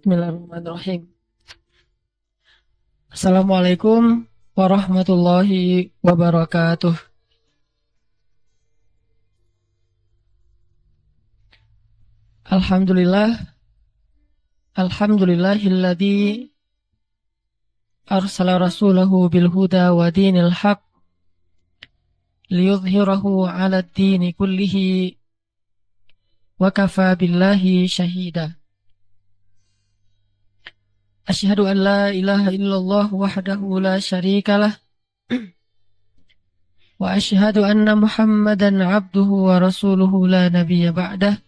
Bismillahirrahmanirrahim. Assalamualaikum warahmatullahi wabarakatuh. Alhamdulillah, alhamdulillahilladzi arsala rasulahu bil huda wa dinil haq liyudhhirahu 'ala ad-dini kullihi wa kafa billahi syahida. Asyhadu an la ilaha illallah wahdahu la syarikalah wa asyhadu anna Muhammadan 'abduhu wa rasuluhu la nabiyya ba'dah.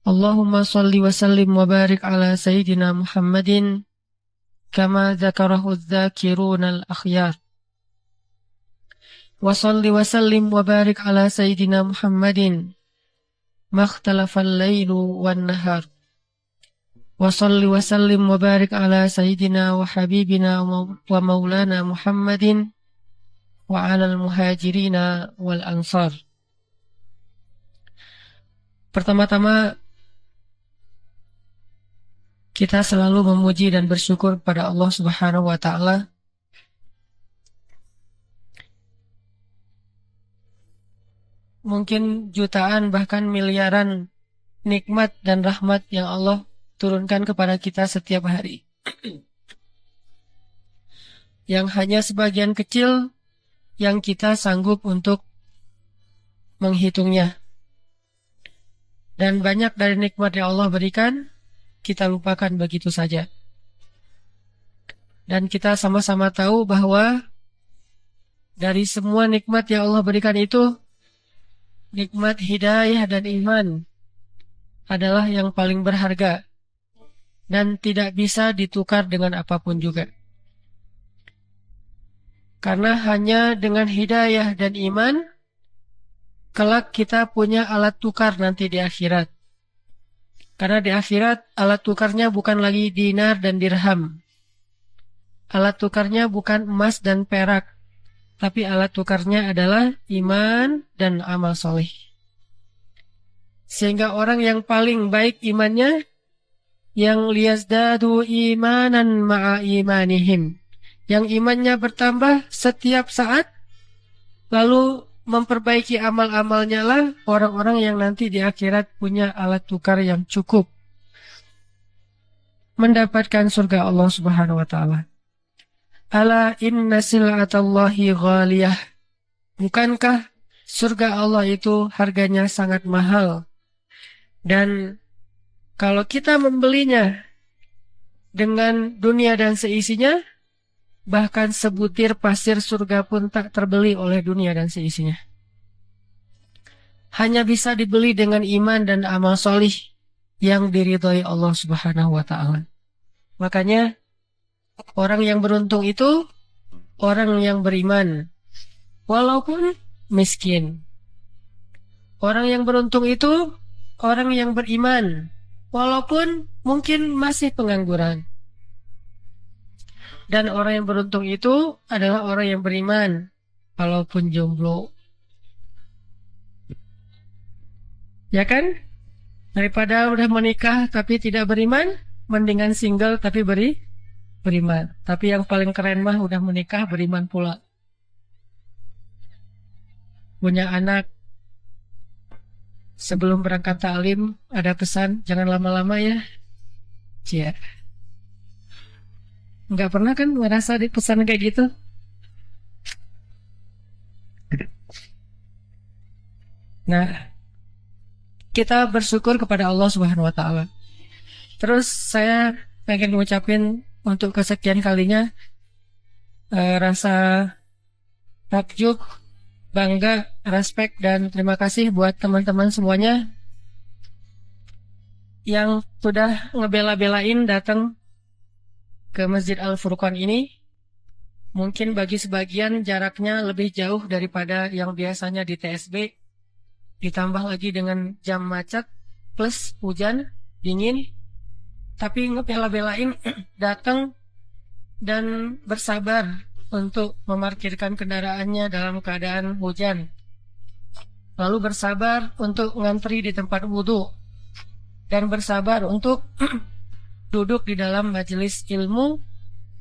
Allahumma salli wa sallim wa barik ala sayyidina Muhammadin kama dzakarahu adz-dzakiruna al-akhyar. Wa salli wa sallim wa barik ala sayyidina Muhammadin makhtalafal lailu wan nahar. Wa salli wa sallim wa barik ala sayyidina wa habibina wa maulana Muhammadin wa ala al-muhajirina wal ansar. Pertama-tama kita selalu memuji dan bersyukur pada Allah Subhanahu wa taala mungkin jutaan bahkan miliaran nikmat dan rahmat yang Allah turunkan kepada kita setiap hari. Yang hanya sebagian kecil yang kita sanggup untuk menghitungnya. Dan banyak dari nikmat yang Allah berikan kita lupakan begitu saja. Dan kita sama-sama tahu bahwa dari semua nikmat yang Allah berikan itu, nikmat hidayah dan iman adalah yang paling berharga dan tidak bisa ditukar dengan apapun juga. Karena hanya dengan hidayah dan iman, kelak kita punya alat tukar nanti di akhirat. Karena di akhirat alat tukarnya bukan lagi dinar dan dirham. Alat tukarnya bukan emas dan perak, tapi alat tukarnya adalah iman dan amal soleh. Sehingga orang yang paling baik imannya, yang liyazdadu imanan ma'a imanihim, yang imannya bertambah setiap saat, lalu memperbaiki amal-amalnya lah orang-orang yang nanti di akhirat punya alat tukar yang cukup mendapatkan surga Allah Subhanahu wa taala. Ala inna sil'atallahi ghaliyah. Bukankah surga Allah itu harganya sangat mahal? Dan kalau kita membelinya dengan dunia dan seisinya, bahkan sebutir pasir surga pun tak terbeli oleh dunia dan seisinya. Hanya bisa dibeli dengan iman dan amal solih yang diridhoi Allah Subhanahu wa ta'ala. Makanya orang yang beruntung itu orang yang beriman, walaupun miskin. Orang yang beruntung itu orang yang beriman, walaupun mungkin masih pengangguran. Dan orang yang beruntung itu adalah orang yang beriman, walaupun jomblo. Ya kan? Daripada udah menikah tapi tidak beriman, mendingan single tapi beriman. Tapi yang paling keren mah udah menikah beriman pula. Punya anak. Sebelum berangkat ta'lim ada pesan, jangan lama-lama ya. Cia. Nggak pernah kan merasa di pesan kayak gitu? Nah, kita bersyukur kepada Allah Subhanahu wa taala. Terus saya pengen ngucapin untuk kesekian kalinya rasa takjub, bangga, respek dan terima kasih buat teman-teman semuanya yang sudah ngebela-belain datang ke Masjid Al-Furqan ini. Mungkin bagi sebagian jaraknya lebih jauh daripada yang biasanya di TSB, ditambah lagi dengan jam macet plus hujan dingin, tapi ngebela-belain datang dan bersabar untuk memarkirkan kendaraannya dalam keadaan hujan, lalu bersabar untuk ngantri di tempat wudhu, dan bersabar untuk duduk di dalam majelis ilmu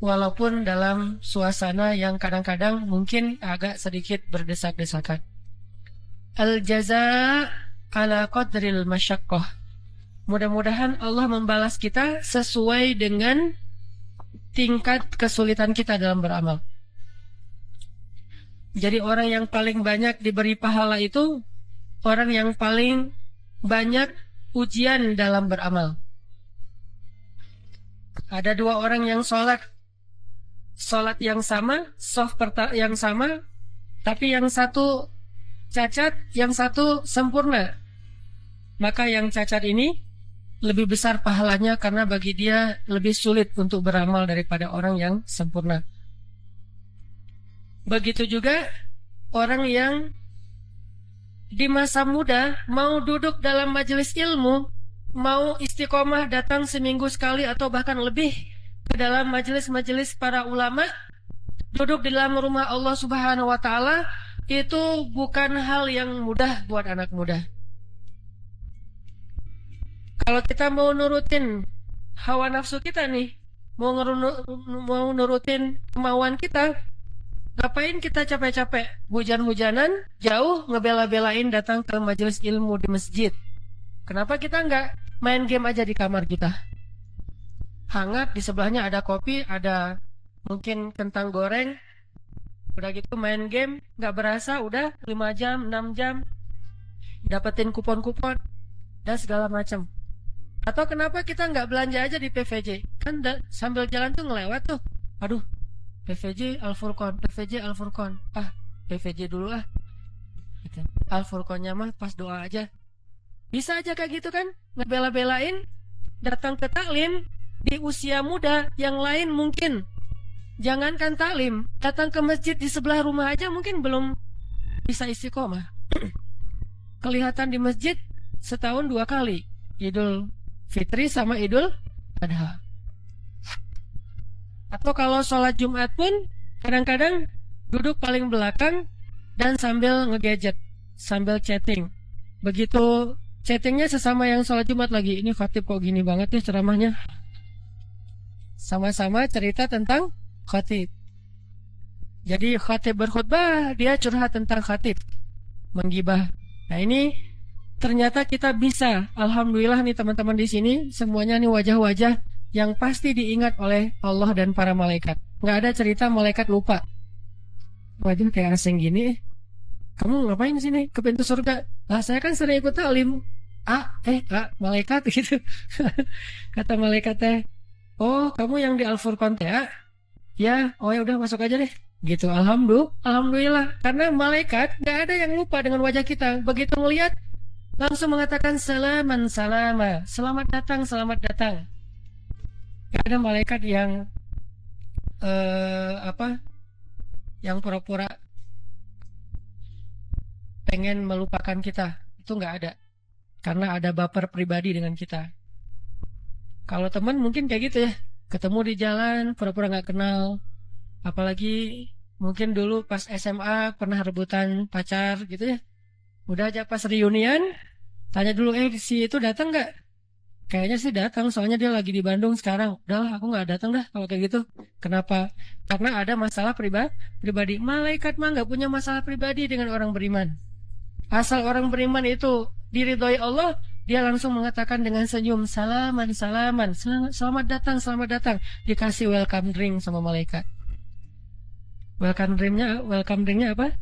walaupun dalam suasana yang kadang-kadang mungkin agak sedikit berdesak-desakan. Al-jaza ala qadril masyaqqah. Mudah-mudahan Allah membalas kita sesuai dengan tingkat kesulitan kita dalam beramal. Jadi orang yang paling banyak diberi pahala itu orang yang paling banyak ujian dalam beramal. Ada dua orang yang sholat yang sama, soft yang sama, tapi yang satu cacat, yang satu sempurna. Maka yang cacat ini lebih besar pahalanya karena bagi dia lebih sulit untuk beramal daripada orang yang sempurna. Begitu juga orang yang di masa muda mau duduk dalam majelis ilmu, mau istiqomah datang seminggu sekali atau bahkan lebih ke dalam majelis-majelis para ulama, duduk di dalam rumah Allah Subhanahu wa taala, itu bukan hal yang mudah buat anak muda. Kalau kita mau nurutin hawa nafsu kita nih, mau nurutin kemauan kita, ngapain kita capek-capek hujan-hujanan jauh ngebela-belain datang ke majelis ilmu di masjid? Kenapa kita nggak main game aja di kamar kita? Hangat, di sebelahnya ada kopi, ada mungkin kentang goreng. Udah gitu main game, nggak berasa udah 5 jam, 6 jam, dapetin kupon-kupon dan segala macam. Atau kenapa kita nggak belanja aja di PVJ? Kan sambil jalan tuh ngelewat tuh, aduh PVJ Al-Furqon, PVJ Al-Furqon, PVJ dulu gitu. Al-Furqonnya mah pas doa aja. Bisa aja kayak gitu kan, ngebela-belain datang ke taklim di usia muda. Yang lain mungkin jangankan taklim, datang ke masjid di sebelah rumah aja mungkin belum bisa istiqomah. Kelihatan di masjid setahun 2 kali, Idul Fitri sama Idul Adha. Atau kalau sholat Jumat pun kadang-kadang duduk paling belakang dan sambil ngegadget, sambil chatting. Begitu chattingnya sesama yang sholat Jumat lagi, ini khatib kok gini banget nih ceramahnya. Sama-sama cerita tentang khatib. Jadi khatib berkhutbah, dia curhat tentang khatib, menggibah. Nah ini ternyata kita bisa, alhamdulillah nih teman-teman di sini semuanya nih wajah-wajah yang pasti diingat oleh Allah dan para malaikat. Nggak ada cerita malaikat lupa. Wajah kayak asing gini, kamu ngapain sini ke pintu surga? Lah saya kan sering ikut taklim. Malaikat gitu. Kata malaikat teh, oh kamu yang di Al-Furqon teh ya, oh ya udah masuk aja deh. Gitu, alhamdulillah. Karena malaikat nggak ada yang lupa dengan wajah kita. Begitu melihat langsung mengatakan salaman salama, selamat datang, selamat datang. Gak ada malaikat yang yang pura-pura pengen melupakan kita. Itu nggak ada, karena ada baper pribadi dengan kita. Kalau teman mungkin kayak gitu ya, ketemu di jalan pura-pura nggak kenal. Apalagi mungkin dulu pas SMA pernah rebutan pacar gitu ya, udah aja pas reunian tanya dulu, si itu datang nggak? Kayaknya sih datang, soalnya dia lagi di Bandung sekarang. Udahlah, aku nggak datang dah kalau kayak gitu. Kenapa? Karena ada masalah pribadi. Malaikat mah nggak punya masalah pribadi dengan orang beriman. Asal orang beriman itu diridhoi Allah, dia langsung mengatakan dengan senyum, salaman, selamat datang, selamat datang. Dikasih welcome drink sama malaikat. Welcome drinknya apa?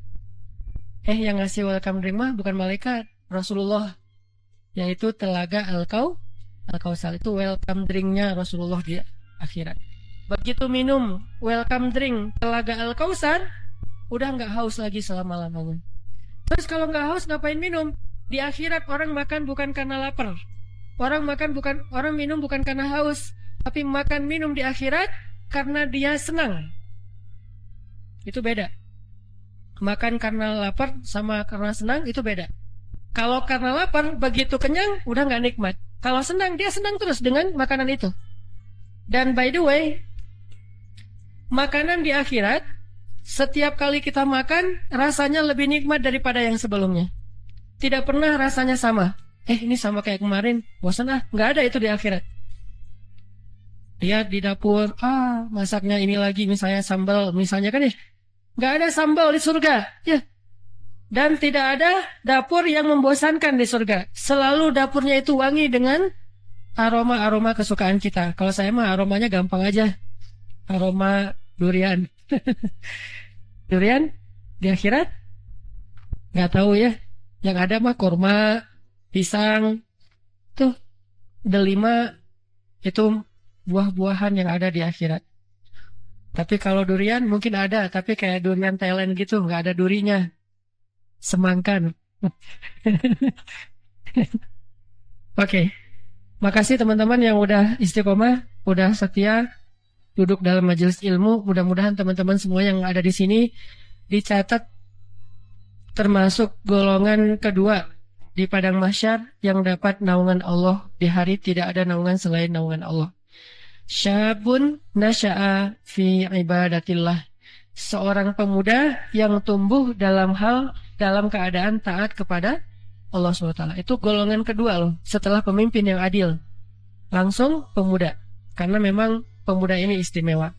Yang ngasih welcome drink mah bukan malaikat, Rasulullah. Yaitu telaga Al-Kausar. Itu welcome drinknya Rasulullah di akhirat. Begitu minum welcome drink telaga Al-Kausar, udah nggak haus lagi selama-lamanya. Terus kalau nggak haus ngapain minum? Di akhirat orang makan bukan karena lapar. Orang minum bukan karena haus, tapi makan minum di akhirat karena dia senang. Itu beda. Makan karena lapar sama karena senang itu beda. Kalau karena lapar, begitu kenyang udah nggak nikmat. Kalau senang, dia senang terus dengan makanan itu. Dan by the way, makanan di akhirat setiap kali kita makan rasanya lebih nikmat daripada yang sebelumnya. Tidak pernah rasanya sama. Ini sama kayak kemarin, bosan nggak ada itu di akhirat. Lihat di dapur, masaknya ini lagi, misalnya sambal, misalnya kan ya, nggak ada sambal di surga, ya. Dan tidak ada dapur yang membosankan di surga. Selalu dapurnya itu wangi dengan aroma-aroma kesukaan kita. Kalau saya mah aromanya gampang aja, aroma durian. Durian di akhirat nggak tahu ya. Yang ada mah kurma, pisang, tuh delima itu buah-buahan yang ada di akhirat. Tapi kalau durian mungkin ada, tapi kayak durian Thailand gitu, nggak ada durinya. Semangkan. Oke, makasih teman-teman yang udah istiqomah, udah setia duduk dalam majelis ilmu. Mudah-mudahan teman-teman semua yang ada di sini dicatat termasuk golongan kedua di padang mahsyar yang dapat naungan Allah di hari tidak ada naungan selain naungan Allah. Syabun nasya'a fi ibadatillah. Seorang pemuda yang tumbuh dalam keadaan taat kepada Allah SWT. Itu golongan kedua loh, setelah pemimpin yang adil. Langsung pemuda. Karena memang pemuda ini istimewa.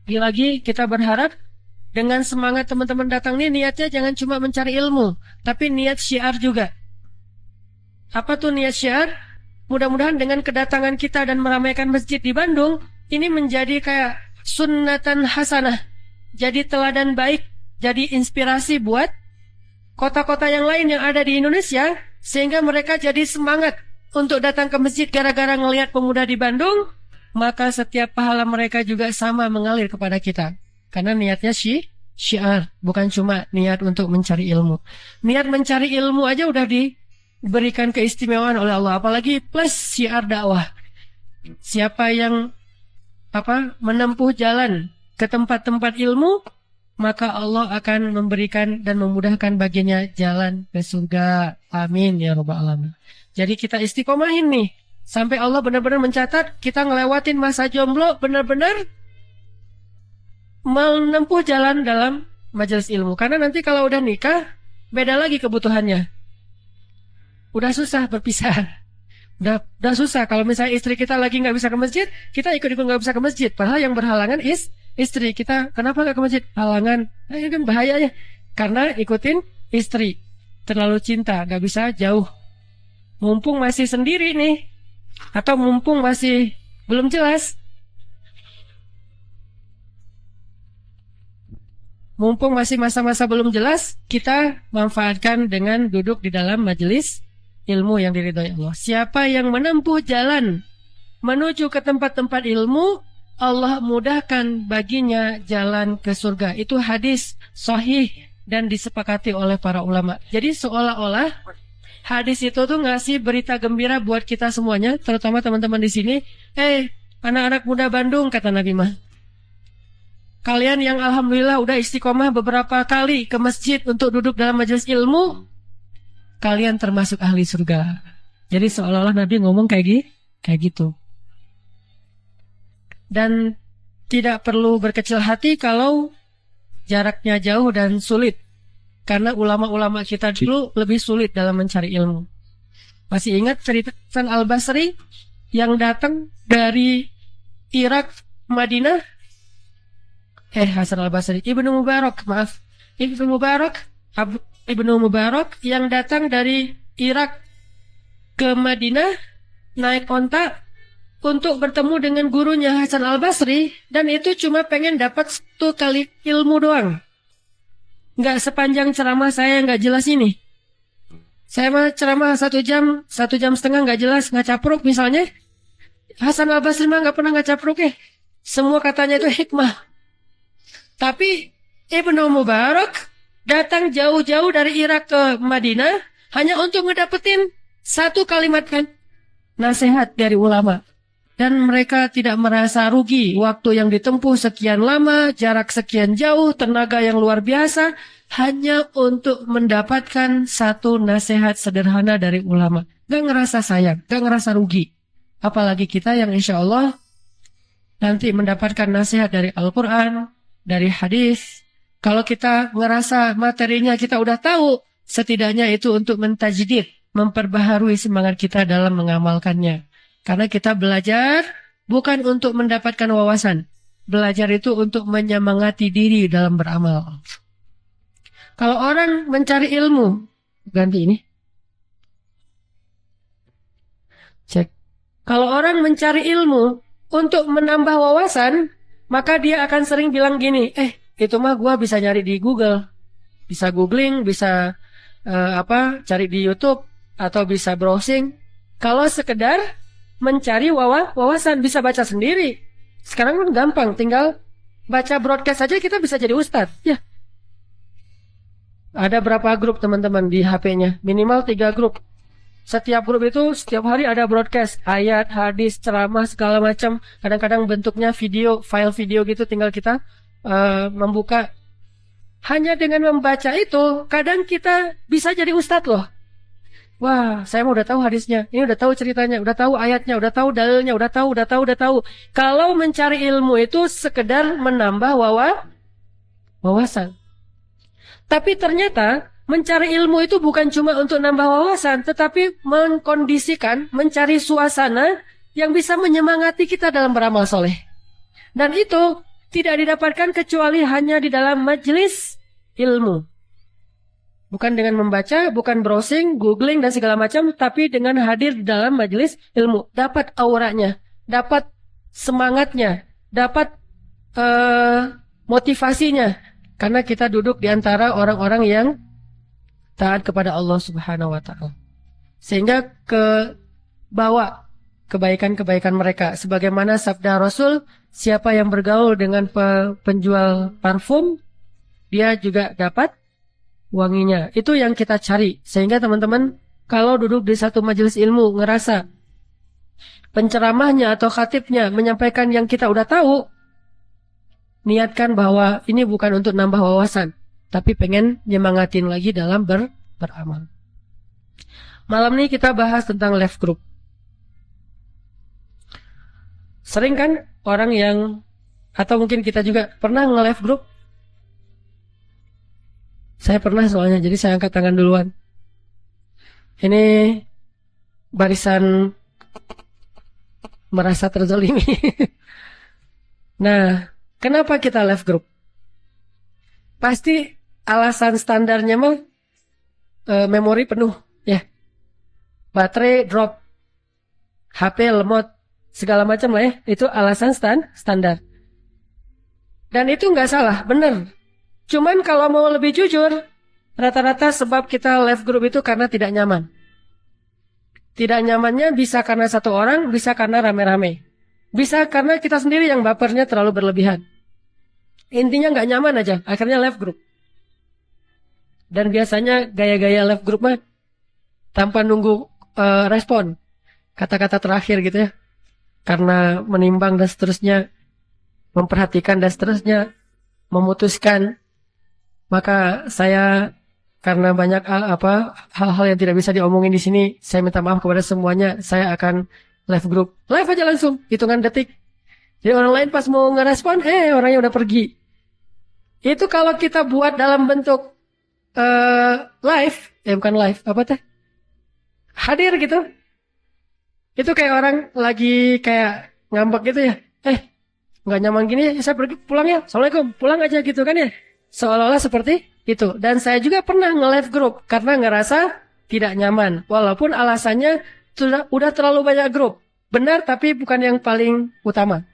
Lagi kita berharap dengan semangat teman-teman datang nih, niatnya jangan cuma mencari ilmu, tapi niat syiar juga. Apa tuh niat syiar? Mudah-mudahan dengan kedatangan kita dan meramaikan masjid di Bandung, ini menjadi kayak sunnatan hasanah. Jadi teladan baik, jadi inspirasi buat kota-kota yang lain yang ada di Indonesia, sehingga mereka jadi semangat untuk datang ke masjid gara-gara ngelihat pemuda di Bandung, maka setiap pahala mereka juga sama mengalir kepada kita. Karena niatnya syiar, bukan cuma niat untuk mencari ilmu. Niat mencari ilmu aja udah diberikan keistimewaan oleh Allah, apalagi plus syiar dakwah. Siapa yang menempuh jalan ke tempat-tempat ilmu, maka Allah akan memberikan dan memudahkan baginya jalan ke surga. Amin ya rabbal alamin. Jadi kita istiqomahin nih sampai Allah benar-benar mencatat kita ngelewatin masa jomblo, benar-benar menempuh jalan dalam majelis ilmu. Karena nanti kalau udah nikah, beda lagi kebutuhannya. Udah susah berpisah. Udah susah. Kalau misalnya istri kita lagi nggak bisa ke masjid, kita ikut-ikut nggak bisa ke masjid. Padahal yang berhalangan istri kita. Kenapa nggak ke masjid? Halangan. Ini kan bahaya ya. Karena ikutin istri. Terlalu cinta, nggak bisa jauh. Mumpung masih sendiri nih, atau mumpung masih belum jelas, mumpung masih masa-masa belum jelas, kita manfaatkan dengan duduk di dalam majelis ilmu yang diridhoi Allah. Siapa yang menempuh jalan menuju ke tempat-tempat ilmu, Allah mudahkan baginya jalan ke surga. Itu hadis sahih dan disepakati oleh para ulama. Jadi seolah-olah hadis itu tuh ngasih berita gembira buat kita semuanya, terutama teman-teman di sini. Anak-anak muda Bandung, kata Nabi mah, kalian yang alhamdulillah udah istiqomah beberapa kali ke masjid untuk duduk dalam majelis ilmu, kalian termasuk ahli surga. Jadi seolah-olah Nabi ngomong kayak gitu. Dan tidak perlu berkecil hati kalau jaraknya jauh dan sulit. Karena ulama-ulama kita dulu lebih sulit dalam mencari ilmu. Masih ingat cerita Hasan Al-Basri yang datang dari Irak, Madinah? Hasan Al-Basri, Ibnu Mubarak yang datang dari Irak ke Madinah naik onta untuk bertemu dengan gurunya Hasan Al-Basri, dan itu cuma pengen dapat 1 kali ilmu doang. Nggak sepanjang ceramah saya nggak jelas ini. Saya mah ceramah 1 jam, 1,5 jam nggak jelas, nggak capruk misalnya. Hasan Al-Basri mah nggak pernah nggak capruk ya. Semua katanya itu hikmah. Tapi Ibnu Mubarak datang jauh-jauh dari Irak ke Madinah hanya untuk ngedapetin 1 kalimat kan nasihat dari ulama. Dan mereka tidak merasa rugi. Waktu yang ditempuh sekian lama, jarak sekian jauh, tenaga yang luar biasa, hanya untuk mendapatkan 1 nasihat sederhana dari ulama. Gak ngerasa sayang, gak ngerasa rugi. Apalagi kita yang insya Allah nanti mendapatkan nasihat dari Al-Quran, dari hadis. Kalau kita ngerasa materinya kita udah tahu, setidaknya itu untuk mentajdid, memperbaharui semangat kita dalam mengamalkannya. Karena kita belajar bukan untuk mendapatkan wawasan. Belajar itu untuk menyemangati diri dalam beramal. Kalau orang mencari ilmu, ganti ini. Cek. Kalau orang mencari ilmu untuk menambah wawasan, maka dia akan sering bilang gini, itu mah gua bisa nyari di Google. Bisa googling, bisa cari di YouTube, atau bisa browsing. Kalau sekedar mencari wawasan, bisa baca sendiri. Sekarang kan gampang, tinggal baca broadcast saja kita bisa jadi ustadz. Ya. Ada berapa grup teman-teman di HP-nya? Minimal 3 grup. Setiap grup itu setiap hari ada broadcast, ayat, hadis, ceramah, segala macam. Kadang-kadang bentuknya video, file video gitu, tinggal kita membuka. Hanya dengan membaca itu, kadang kita bisa jadi ustadz loh. Wah, saya mau udah tahu hadisnya, ini udah tahu ceritanya, udah tahu ayatnya, udah tahu dalilnya, udah tahu. Kalau mencari ilmu itu sekedar menambah wawasan. Tapi ternyata mencari ilmu itu bukan cuma untuk nambah wawasan, tetapi mengkondisikan, mencari suasana yang bisa menyemangati kita dalam beramal soleh. Dan itu tidak didapatkan kecuali hanya di dalam majelis ilmu. Bukan dengan membaca, bukan browsing, googling, dan segala macam, tapi dengan hadir di dalam majelis ilmu. Dapat auranya, dapat semangatnya, dapat motivasinya. Karena kita duduk di antara orang-orang yang taat kepada Allah Subhanahu wa Ta'ala. Sehingga bawa kebaikan-kebaikan mereka. Sebagaimana sabda Rasul, siapa yang bergaul dengan penjual parfum, dia juga dapat wanginya. Itu yang kita cari. Sehingga teman-teman, kalau duduk di satu majelis ilmu, ngerasa penceramahnya atau khatibnya menyampaikan yang kita udah tahu, niatkan bahwa ini bukan untuk nambah wawasan, tapi pengen nyemangatin lagi dalam beramal. Malam ini kita bahas tentang left group. Sering kan orang yang, atau mungkin kita juga pernah nge-left group? Saya pernah soalnya, jadi saya angkat tangan duluan. Ini barisan merasa terzolimi. Nah, kenapa kita left group? Pasti alasan standarnya mah memori penuh, ya. Baterai drop, HP lemot, segala macam lah ya. Itu alasan standar. Dan itu nggak salah, benar. Cuman kalau mau lebih jujur, rata-rata sebab kita left group itu karena tidak nyaman. Tidak nyamannya bisa karena satu orang, bisa karena rame-rame. Bisa karena kita sendiri yang bapernya terlalu berlebihan. Intinya nggak nyaman aja, akhirnya left group. Dan biasanya gaya-gaya left group mah tanpa nunggu respon. Kata-kata terakhir gitu ya. Karena menimbang dan seterusnya, memperhatikan dan seterusnya, memutuskan. Maka saya karena banyak hal-hal yang tidak bisa diomongin di sini, saya minta maaf kepada semuanya. Saya akan live group, live aja langsung, hitungan detik. Jadi orang lain pas mau ngerespon, orangnya udah pergi. Itu kalau kita buat dalam bentuk live, bukan live, hadir gitu. Itu kayak orang lagi kayak ngambek gitu ya. Nggak nyaman gini, saya pergi pulang ya. Assalamualaikum, pulang aja gitu kan ya. Seolah-olah seperti itu. Dan saya juga pernah nge-live group karena ngerasa tidak nyaman. Walaupun alasannya udah terlalu banyak grup. Benar, tapi bukan yang paling utama.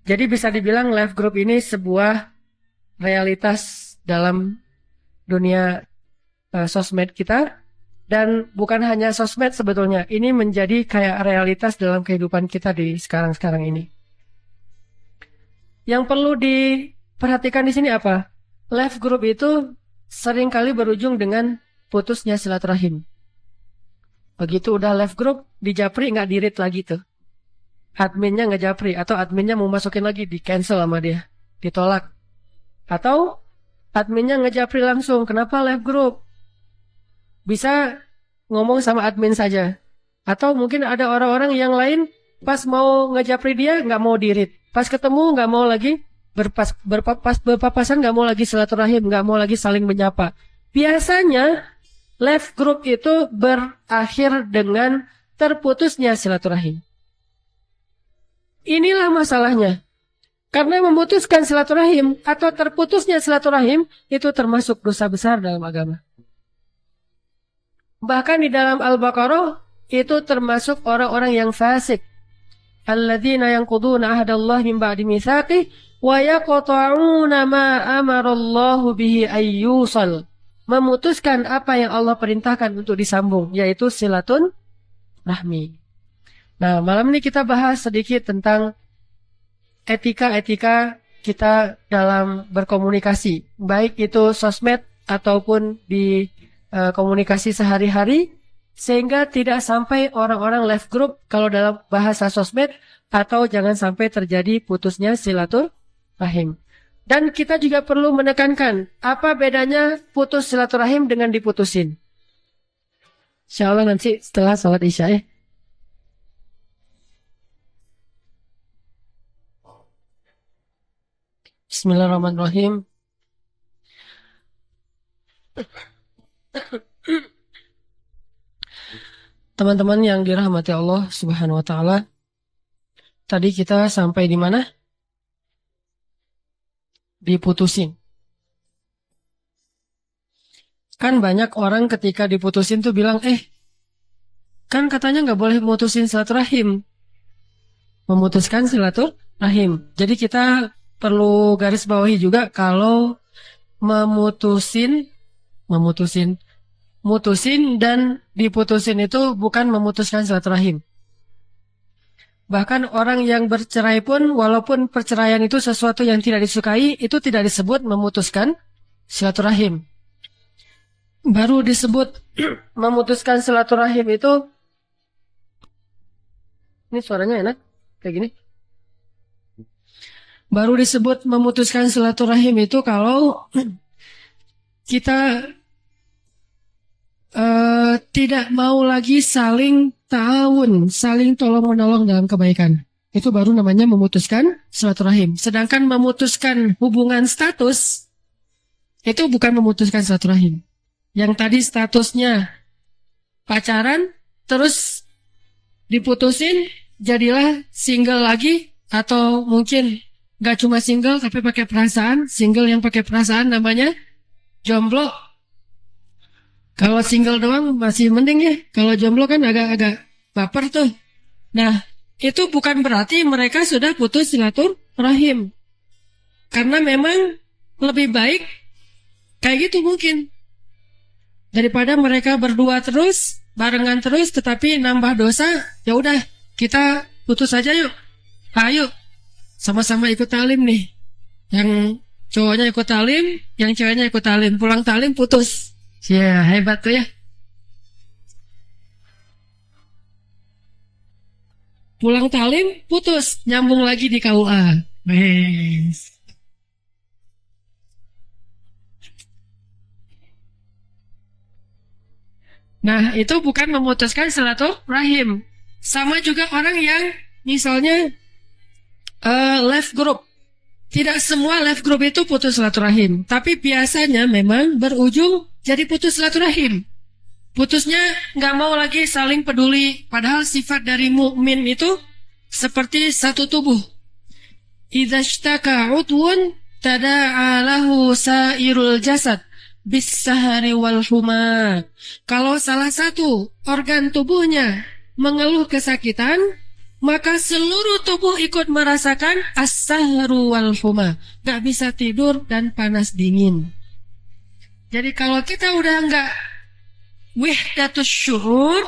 Jadi bisa dibilang live group ini sebuah realitas dalam dunia sosmed kita. Dan bukan hanya sosmed sebetulnya. Ini menjadi kayak realitas dalam kehidupan kita di sekarang-sekarang ini. Yang perlu diperhatikan di sini apa? Live group itu seringkali berujung dengan putusnya silaturahim. Begitu udah live group, dijapri nggak di-read lagi tuh. Adminnya nggak japri, atau adminnya mau masukin lagi, di-cancel sama dia, ditolak. Atau adminnya ngejapri langsung, kenapa live group? Bisa ngomong sama admin saja. Atau mungkin ada orang-orang yang lain, pas mau ngejapri dia, nggak mau di-read. Pas ketemu nggak mau lagi berpapasan, nggak mau lagi silaturahim, nggak mau lagi saling menyapa. Biasanya live group itu berakhir dengan terputusnya silaturahim. Inilah masalahnya. Karena memutuskan silaturahim atau terputusnya silaturahim itu termasuk dosa besar dalam agama. Bahkan di dalam Al-Baqarah itu termasuk orang-orang yang fasik. Alladzina yanquduna ahdallahi min ba'di mitsaqih wa yaqta'una ma amarallahu bihi ayyusal. Memutuskan apa yang Allah perintahkan untuk disambung, yaitu silatun rahmi. Nah, malam ini kita bahas sedikit tentang etika-etika kita dalam berkomunikasi, baik itu sosmed ataupun di komunikasi sehari-hari, sehingga tidak sampai orang-orang left group kalau dalam bahasa sosmed, atau jangan sampai terjadi putusnya silaturahim. Dan kita juga perlu menekankan apa bedanya putus silaturahim dengan diputusin. Insya Allah nanti setelah sholat isya ya. Bismillahirrahmanirrahim. Teman-teman yang dirahmati Allah Subhanahu wa taala. Tadi kita sampai di mana? Diputusin. Kan banyak orang ketika diputusin tuh bilang, kan katanya nggak boleh memutusin silaturahim. Memutuskan silaturahim. Jadi kita perlu garis bawahi juga kalau mutusin dan diputusin itu bukan memutuskan silaturahim. Bahkan orang yang bercerai pun walaupun perceraian itu sesuatu yang tidak disukai, itu tidak disebut memutuskan silaturahim. Baru disebut memutuskan silaturahim itu, ini suaranya enak kayak gini. Baru disebut memutuskan silaturahim itu kalau kita tidak mau lagi saling ta'awun, saling tolong-menolong dalam kebaikan. Itu baru namanya memutuskan silaturahim. Sedangkan memutuskan hubungan status, itu bukan memutuskan silaturahim. Yang tadi statusnya pacaran, terus diputusin, jadilah single lagi, atau mungkin gak cuma single tapi pakai perasaan. Single yang pakai perasaan namanya jomblo. Kalau single doang masih mending ya. Kalau jomblo kan agak-agak baper tuh. Nah, itu bukan berarti mereka sudah putus silaturahim. Karena memang lebih baik kayak gitu mungkin. Daripada mereka berdua terus, barengan terus tetapi nambah dosa, ya udah kita putus aja yuk. Ayo. Sama-sama ikut talim nih. Yang cowoknya ikut talim, yang ceweknya ikut talim. Pulang talim putus. Ya, hebat tuh ya. Pulang talim putus, nyambung lagi di KUA. Wes. Nah, itu bukan memutuskan silaturahim. Sama juga orang yang misalnya left group. Tidak semua left group itu putus silaturahim, tapi biasanya memang berujung jadi putus silaturahim. Putusnya nggak mau lagi saling peduli, padahal sifat dari mukmin itu seperti satu tubuh. Idza ishtaka udwun tada'a lahu sairul jasad bis-sahari wal huma. Kalau salah satu organ tubuhnya mengeluh kesakitan, maka seluruh tubuh ikut merasakan as-sahru wal huma. Gak bisa tidur dan panas dingin. Jadi kalau kita udah nggak wihdatus syuur,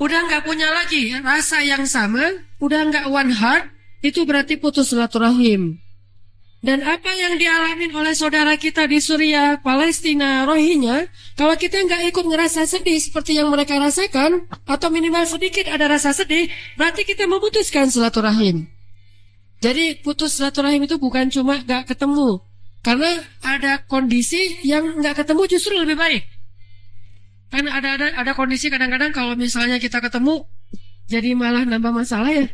udah nggak punya lagi rasa yang sama, udah nggak one heart, itu berarti putus silaturahim. Dan apa yang dialami oleh saudara kita di Suriah, Palestina, Rohingya, kalau kita nggak ikut ngerasa sedih seperti yang mereka rasakan, atau minimal sedikit ada rasa sedih, berarti kita memutuskan silaturahim. Jadi putus silaturahim itu bukan cuma nggak ketemu, karena ada kondisi yang nggak ketemu justru lebih baik. Kan ada kondisi kadang-kadang kalau misalnya kita ketemu, jadi malah nambah masalah ya.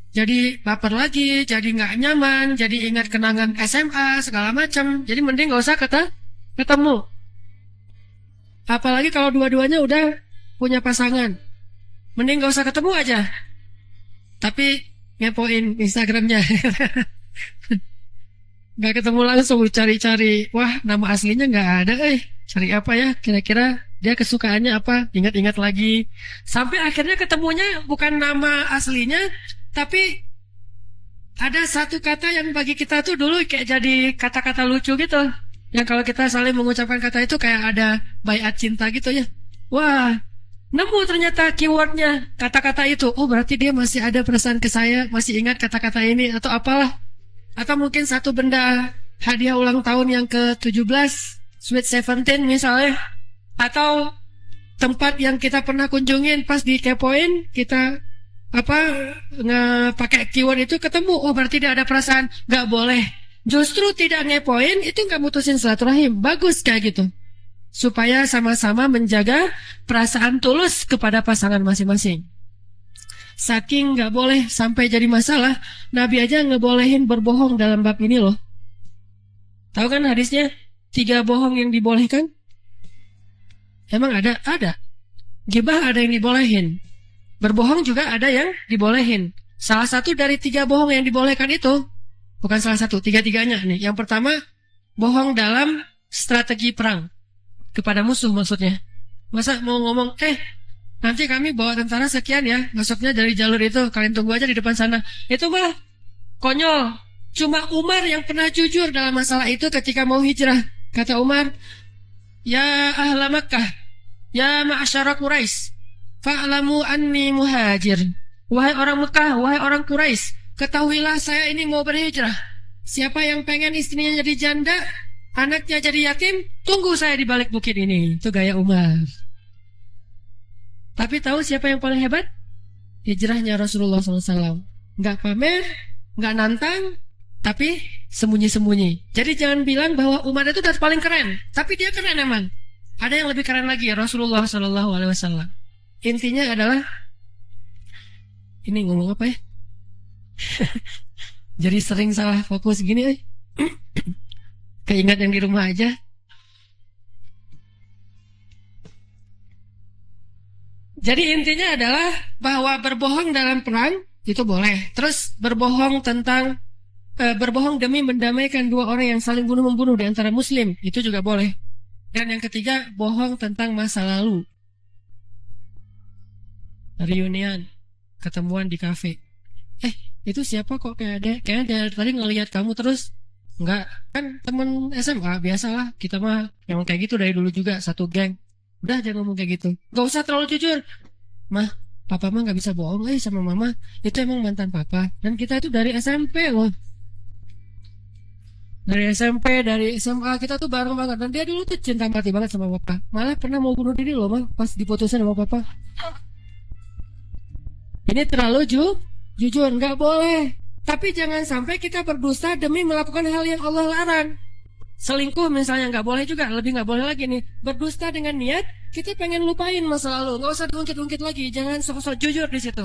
Jadi baper lagi, jadi nggak nyaman, jadi ingat kenangan SMA segala macam. Jadi mending nggak usah ketemu. Apalagi kalau dua-duanya udah punya pasangan, mending nggak usah ketemu aja. Tapi ngepoin Instagramnya. Nggak ketemu langsung, cari-cari. Wah, nama aslinya nggak ada, cari apa ya? Kira-kira dia kesukaannya apa? Ingat-ingat lagi. Sampai akhirnya ketemunya bukan nama aslinya, tapi ada satu kata yang bagi kita tuh dulu kayak jadi kata-kata lucu gitu. Yang kalau kita saling mengucapkan kata itu kayak ada bayat cinta gitu ya. Wah, nemu ternyata keywordnya kata-kata itu. Oh, berarti dia masih ada perasaan ke saya, masih ingat kata-kata ini atau apalah. Atau mungkin satu benda hadiah ulang tahun yang ke-17, Sweet 17 misalnya. Atau tempat yang kita pernah kunjungin pas dikepoin, kita pakai keyword itu ketemu. Oh, berarti dia ada perasaan. Gak boleh. Justru tidak ngepoin itu gak mutusin silaturahim. Bagus kayak gitu. Supaya sama-sama menjaga perasaan tulus kepada pasangan masing-masing. Saking gak boleh sampai jadi masalah, Nabi aja ngebolehin berbohong dalam bab ini loh. Tahu kan hadisnya? 3 bohong yang dibolehkan? Emang ada? Ada. Gibah ada yang dibolehin. Berbohong juga ada yang dibolehin. Salah satu dari 3 bohong yang dibolehkan itu, bukan salah satu, 3-tiganya nih. Yang pertama, bohong dalam strategi perang. Kepada musuh maksudnya. Masa mau ngomong, nanti kami bawa tentara sekian ya, masuknya dari jalur itu, kalian tunggu aja di depan sana. Itu mah konyol. Cuma Umar yang pernah jujur dalam masalah itu ketika mau hijrah. Kata Umar, ya ahla Makkah, ya ma'asyara Quraisy, fa'lamu anni muhajir. Wahai orang Mekah, wahai orang Quraisy, ketahuilah saya ini mau berhijrah. Siapa yang pengen istrinya jadi janda, anaknya jadi yatim, tunggu saya di balik bukit ini. Itu gaya Umar. Tapi tahu siapa yang paling hebat? Hijrahnya Rasulullah SAW. Nggak pamer, nggak nantang, tapi sembunyi-sembunyi. Jadi jangan bilang bahwa Umar itu udah paling keren. Tapi dia keren emang. Ada yang lebih keren lagi, Rasulullah SAW. Intinya adalah, ini ngomong apa ya? Jadi sering salah fokus gini. Keingat yang di rumah aja. Jadi intinya adalah bahwa berbohong dalam perang itu boleh. Terus berbohong demi mendamaikan 2 orang yang saling bunuh-membunuh di antara muslim, itu juga boleh. Dan yang ketiga, bohong tentang masa lalu. Reunian, ketemuan di kafe. Itu siapa kok kayaknya dari tadi ngelihat kamu terus. Enggak, kan teman SMA, biasalah. Kita mah memang kayak gitu dari dulu juga, satu geng. Udah jangan ngomong kayak gitu. Gak usah terlalu jujur. Mah, papa mah gak bisa bohong sama mama. Itu emang mantan papa. Dan kita itu dari SMP loh. Dari SMP, dari SMA kita tuh bareng banget. Dan dia dulu tuh cinta mati banget sama papa. Malah pernah mau bunuh diri loh mah pas diputusin sama papa. Ini terlalu jujur, gak boleh. Tapi jangan sampai kita berdusta demi melakukan hal yang Allah larang. Selingkuh misalnya nggak boleh juga, lebih nggak boleh lagi nih. Berdusta dengan niat kita pengen lupain masa lalu, nggak usah diungkit-ungkit lagi. Jangan sok-sok jujur di situ.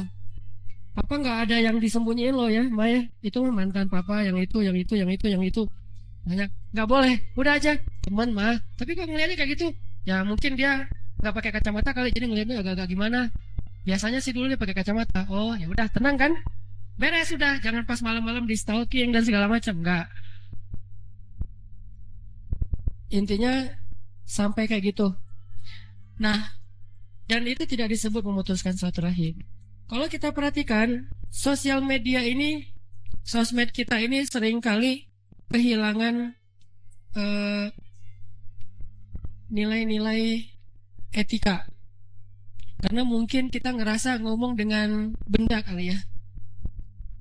Papa nggak ada yang disembunyiin loh ya, Maya. Itu mantan papa, yang itu. Banyak, nggak boleh. Udah aja, teman mah. Tapi kok ngeliatnya kayak gitu, ya mungkin dia nggak pakai kacamata kali, jadi ngeliatnya agak-agak gimana. Biasanya sih dulu dia pakai kacamata. Oh ya udah, tenang kan? Beres sudah, jangan pas malam-malam di stalking dan segala macam, nggak. Intinya sampai kayak gitu. Nah, dan itu tidak disebut memutuskan silaturahim. Kalau kita perhatikan, sosial media ini, sosmed kita ini seringkali kehilangan nilai-nilai etika. Karena mungkin kita ngerasa ngomong dengan benda kali ya.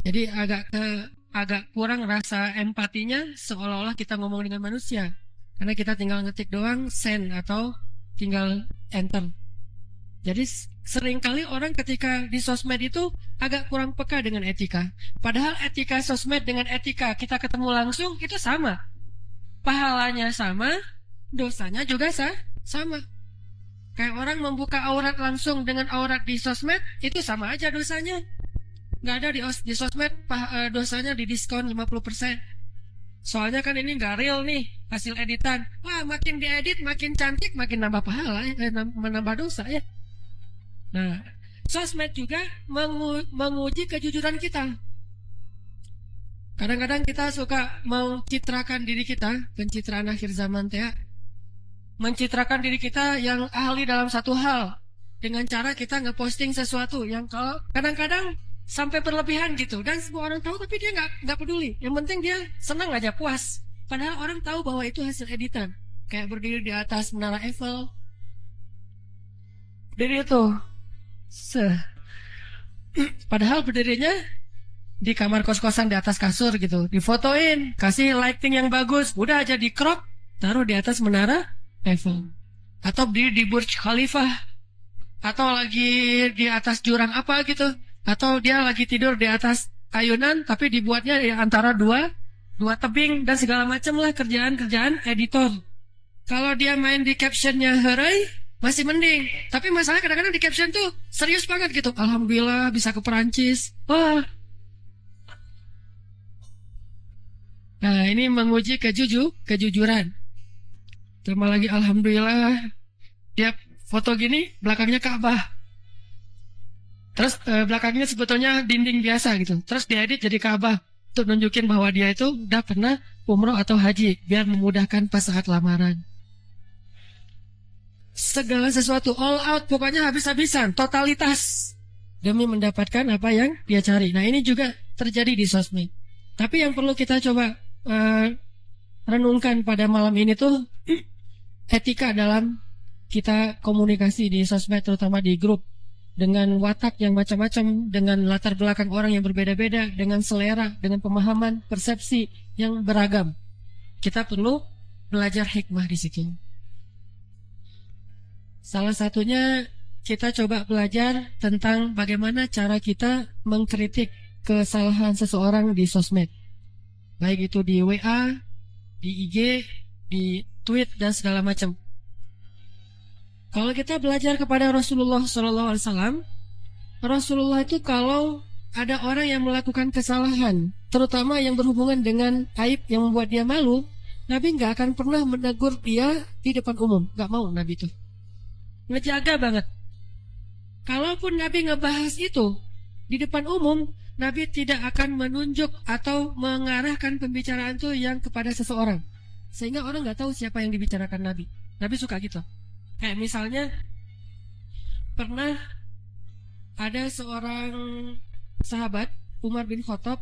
Jadi agak kurang rasa empatinya, seolah-olah kita ngomong dengan manusia. Karena kita tinggal ngetik doang, send, atau tinggal enter. Jadi seringkali orang ketika di sosmed itu agak kurang peka dengan etika. Padahal etika sosmed dengan etika kita ketemu langsung itu sama. Pahalanya sama, dosanya juga sama. Kayak orang membuka aurat langsung dengan aurat di sosmed, itu sama aja dosanya. Nggak ada di sosmed dosanya didiskon 50%. Soalnya kan ini nggak real nih, hasil editan. Wah, makin diedit, makin cantik, makin nambah pahala ya, menambah dosa ya. Nah, sosmed juga menguji kejujuran kita. Kadang-kadang kita suka mencitrakan diri kita, pencitraan akhir zaman teh, mencitrakan diri kita yang ahli dalam satu hal dengan cara kita ngeposting sesuatu yang kalau kadang-kadang sampai berlebihan gitu dan semua orang tahu tapi dia nggak peduli. Yang penting dia senang aja, puas. Padahal orang tahu bahwa itu hasil editan. Kayak berdiri di atas menara Eiffel. Berdiri itu, padahal berdirinya di kamar kos-kosan di atas kasur gitu, difotoin, kasih lighting yang bagus, udah aja di crop, taruh di atas menara Eiffel, atau di Burj Khalifah, atau lagi di atas jurang apa gitu, atau dia lagi tidur di atas ayunan, tapi dibuatnya di antara dua tebing dan segala macam lah kerjaan editor. Kalau dia main di captionnya herai, masih mending. Tapi masalahnya kadang-kadang di caption tuh serius banget gitu. Alhamdulillah bisa ke Perancis. Wah. Nah, ini menguji kejujuran. Terima lagi alhamdulillah. Dia foto gini, belakangnya Ka'bah. Terus belakangnya sebetulnya dinding biasa gitu. Terus diedit jadi Ka'bah untuk nunjukin bahwa dia itu udah pernah umroh atau haji biar memudahkan pas saat lamaran. Segala sesuatu all out, pokoknya habis-habisan, totalitas demi mendapatkan apa yang dia cari. Nah, ini juga terjadi di sosmed. Tapi yang perlu kita coba renungkan pada malam ini tuh etika dalam kita komunikasi di sosmed, terutama di grup, dengan watak yang macam-macam, dengan latar belakang orang yang berbeda-beda, dengan selera, dengan pemahaman, persepsi yang beragam. Kita perlu belajar hikmah di situ. Salah satunya kita coba belajar tentang bagaimana cara kita mengkritik kesalahan seseorang di sosmed. Baik itu di WA, di IG, di tweet, dan segala macam. Kalau kita belajar kepada Rasulullah SAW, Rasulullah itu kalau ada orang yang melakukan kesalahan, terutama yang berhubungan dengan aib yang membuat dia malu, Nabi nggak akan pernah menegur dia di depan umum. Nggak mau Nabi itu. Ngejaga banget. Kalaupun Nabi ngebahas itu di depan umum, Nabi tidak akan menunjuk atau mengarahkan pembicaraan itu yang kepada seseorang, sehingga orang nggak tahu siapa yang dibicarakan Nabi. Nabi suka gitu. Kayak misalnya pernah ada seorang sahabat Umar bin Khattab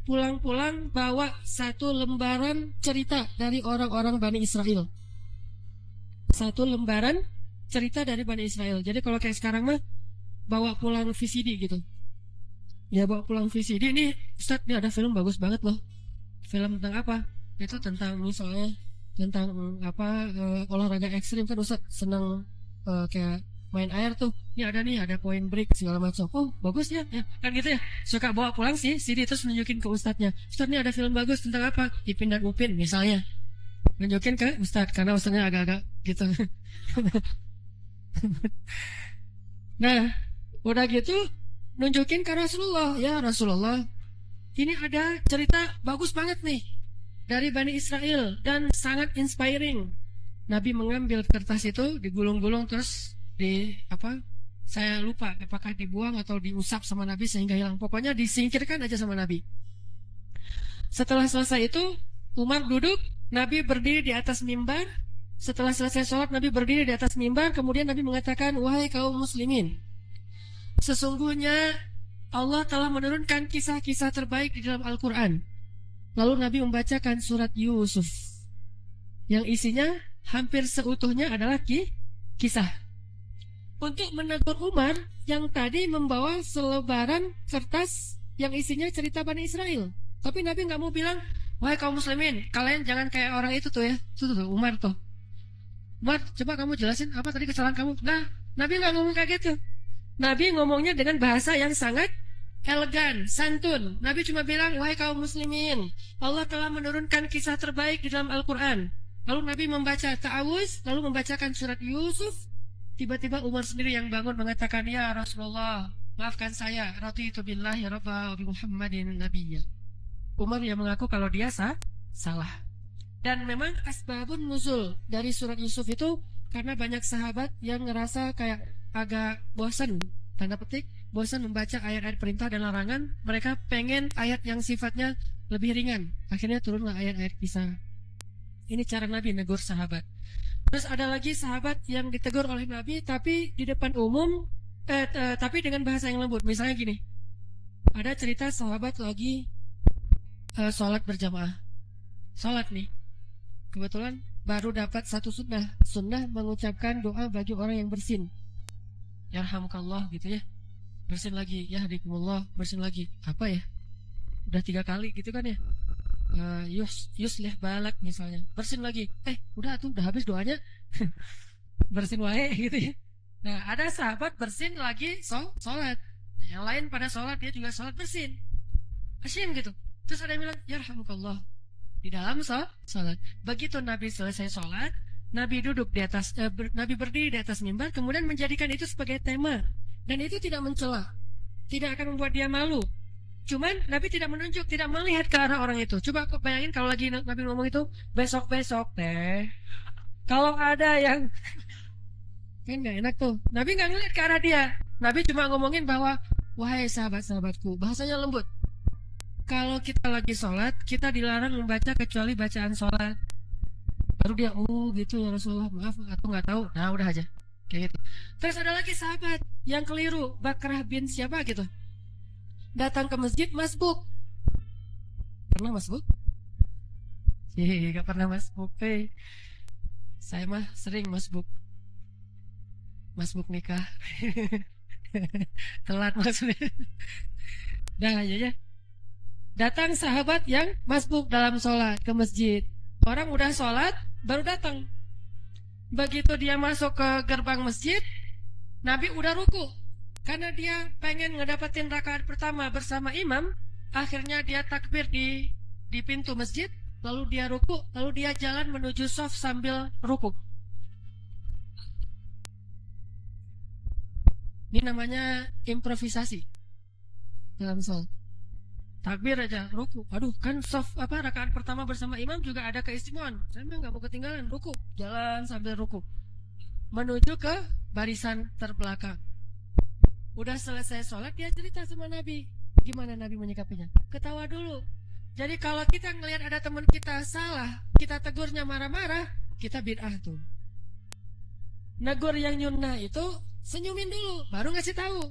pulang-pulang bawa satu lembaran cerita dari orang-orang Bani Israel. Satu lembaran cerita dari Bani Israel. Jadi kalau kayak sekarang mah bawa pulang VCD gitu. Ya bawa pulang VCD nih, Ustaz, ini ada film bagus banget loh. Film tentang apa? Itu tentang misalnya tentang olahraga ekstrim kan Ustaz senang kayak main air tuh. Ini ada point break segala macam. Oh bagus ya, kan gitu ya. Suka bawa pulang sih CD terus nunjukin ke Ustadznya. Ustaz, ini ada film bagus tentang apa? Ipin dan Upin misalnya. Nunjukin ke Ustadz karena Ustadznya agak-agak gitu. Nah, udah gitu nunjukin ke Rasulullah. Ya Rasulullah, ini ada cerita bagus banget nih dari Bani Israel dan sangat inspiring. Nabi mengambil kertas itu, digulung-gulung terus saya lupa apakah dibuang atau diusap sama Nabi sehingga hilang. Pokoknya disingkirkan aja sama Nabi. Setelah selesai itu, Umar duduk, Nabi berdiri di atas mimbar. Setelah selesai sholat, Nabi berdiri di atas mimbar. Kemudian Nabi mengatakan, wahai kaum muslimin, sesungguhnya Allah telah menurunkan kisah-kisah terbaik di dalam Al-Quran. Lalu Nabi membacakan surat Yusuf, yang isinya hampir seutuhnya adalah kisah. Untuk menegur Umar yang tadi membawa selebaran kertas yang isinya cerita Bani Israel. Tapi Nabi nggak mau bilang, wahai kaum muslimin, kalian jangan kayak orang itu tuh ya. Tuh Umar tuh. Umar, coba kamu jelasin apa tadi kesalahan kamu. Nah, Nabi nggak ngomong kayak gitu. Nabi ngomongnya dengan bahasa yang sangat elegan, santun. Nabi cuma bilang, wahai kaum muslimin, Allah telah menurunkan kisah terbaik di dalam Al-Quran. Lalu Nabi membaca ta'awuz, lalu membacakan surat Yusuf. Tiba-tiba Umar sendiri yang bangun mengatakan, ya Rasulullah, maafkan saya, raditu billahi rabba wa bi Muhammadin nabiyya. Umar yang mengaku kalau dia salah. Dan memang asbabun nuzul dari surat Yusuf itu karena banyak sahabat yang ngerasa kayak agak bosan tanda petik, bosan membaca ayat-ayat perintah dan larangan, mereka pengen ayat yang sifatnya lebih ringan. Akhirnya turunlah ayat-ayat kisah. Ini cara Nabi negur sahabat. Terus ada lagi sahabat yang ditegur oleh Nabi tapi di depan umum, tapi dengan bahasa yang lembut. Misalnya gini, ada cerita sahabat lagi sholat berjamaah. Sholat nih, kebetulan baru dapat satu sunnah. Sunnah mengucapkan doa bagi orang yang bersin. Yarhamukallah gitu ya. Bersin lagi, ya hadikumullah, bersin lagi. Apa ya? Udah 3 kali gitu kan ya. Yuslih balak misalnya, bersin lagi, udah tuh, udah habis doanya. Bersin wae gitu ya. Nah, ada sahabat bersin lagi sholat. Yang lain pada sholat, dia juga sholat bersin. Asyim gitu. Terus ada yang bilang, yarhamukallah, di dalam sholat. Begitu Nabi selesai sholat, Nabi duduk di atas, Nabi berdiri di atas mimbar, kemudian menjadikan itu sebagai tema. Dan itu tidak mencela, tidak akan membuat dia malu. Cuman Nabi tidak menunjuk, tidak melihat ke arah orang itu. Coba bayangin kalau lagi Nabi ngomong itu, besok-besok teh, kalau ada yang kan gak enak tuh. Nabi gak ngeliat ke arah dia. Nabi cuma ngomongin bahwa, wahai sahabat-sahabatku, bahasanya lembut. Kalau kita lagi sholat, kita dilarang membaca kecuali bacaan sholat. Baru dia, oh gitu ya Rasulullah, maaf, aku gak tahu. Nah udah aja, kayak gitu. Terus ada lagi sahabat yang keliru, Bakrah bin siapa gitu, datang ke masjid masbuk. Pernah masbuk? Gak pernah masbuk. Saya mah sering masbuk. Masbuk nikah. Telat maksudnya. Nah ya. Datang sahabat yang masbuk dalam sholat ke masjid. Orang udah sholat baru datang. Begitu dia masuk ke gerbang masjid, Nabi udah ruku. Karena dia pengen ngedapetin rakaat pertama bersama imam, akhirnya dia takbir di pintu masjid, lalu dia ruku, lalu dia jalan menuju shaf sambil ruku. Ini namanya improvisasi dalam sholat. Takbir aja, ruku. Aduh, kan shaf rakaat pertama bersama imam juga ada keistimewaan. Saya memang nggak mau ketinggalan, ruku, jalan sambil ruku, menuju ke barisan terbelakang. Udah selesai sholat, dia cerita sama Nabi. Gimana Nabi menyikapinya? Ketawa dulu. Jadi kalau kita ngelihat ada teman kita salah, kita tegurnya marah-marah, kita bid'ah tuh. Negur yang nyunnah itu senyumin dulu, baru ngasih tahu.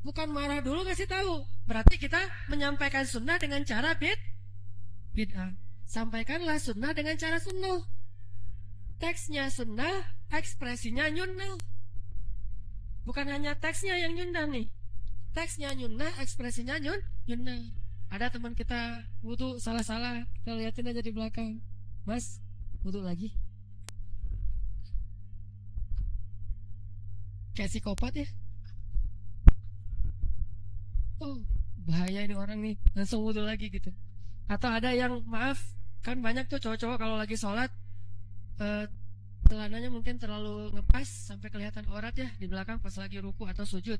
Bukan marah dulu ngasih tahu. Berarti kita menyampaikan sunnah dengan cara bid'ah. Sampaikanlah sunnah dengan cara sunnah. Teksnya sunnah, ekspresinya nyunnah. Bukan hanya teksnya yang nyunnah nih. Teksnya nyunnah, ekspresinya nyunnah. Ada teman kita wudu salah-salah, kita liatin aja di belakang. Mas, wudu lagi. Kayak psikopat ya. Oh, bahaya ini orang nih, langsung wudu lagi gitu. Atau ada yang, maaf, kan banyak tuh cowok-cowok kalau lagi sholat, celananya mungkin terlalu ngepas sampai kelihatan aurat ya di belakang pas lagi ruku atau sujud.